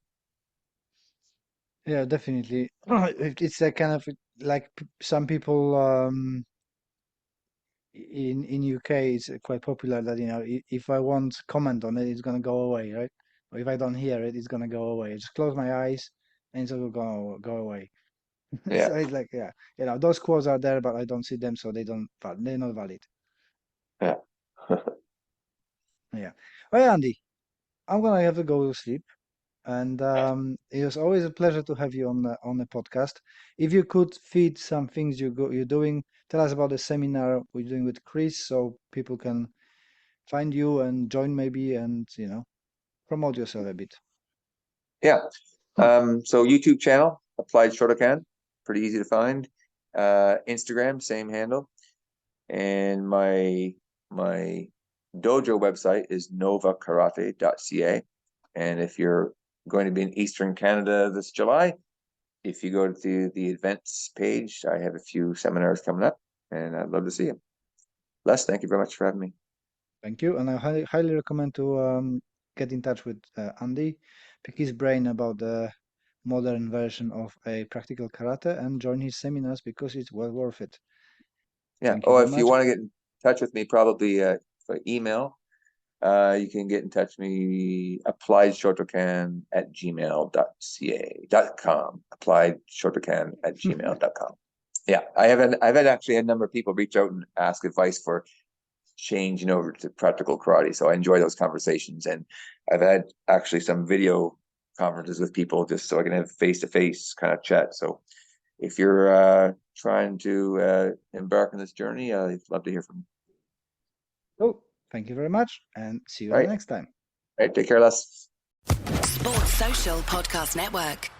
Yeah, definitely. It's a kind of like some people in UK, it's quite popular that, if I want comment on it, it's gonna go away, right? Or if I don't hear it, it's gonna go away. I just close my eyes and it will go away. Yeah. So it's like, yeah, those quotes are there, but I don't see them, so they're not valid. Yeah. Yeah. Well, Andy, I'm gonna have to go to sleep. And it was always a pleasure to have you on the podcast. If you could feed some things you're doing, tell us about the seminar we're doing with Chris, so people can find you and join maybe, and promote yourself a bit. Yeah. So YouTube channel, Applied Shotokan, pretty easy to find. Instagram, same handle. And my dojo website is novakarate.ca. And if you're going to be in Eastern Canada this July, if you go to the events page, I have a few seminars coming up, and I'd love to see you. Les, thank you very much for having me. Thank you, and I highly recommend to get in touch with Andy, pick his brain about the modern version of a practical karate, and join his seminars because it's well worth it. Yeah. Thank you very If you much. want to get in touch with me, probably by email, you can get in touch with me, appliedshotokan@gmail.com. Appliedshotokan@gmail.com. Yeah, I've had actually a number of people reach out and ask advice for changing over to practical karate. So I enjoy those conversations, and I've had actually some video conferences with people just so I can have face-to-face kind of chat. So if you're trying to embark on this journey, I'd love to hear from you. So, thank you very much, and see you All right. the next time. All right, take care, Les. Sports Social Podcast Network.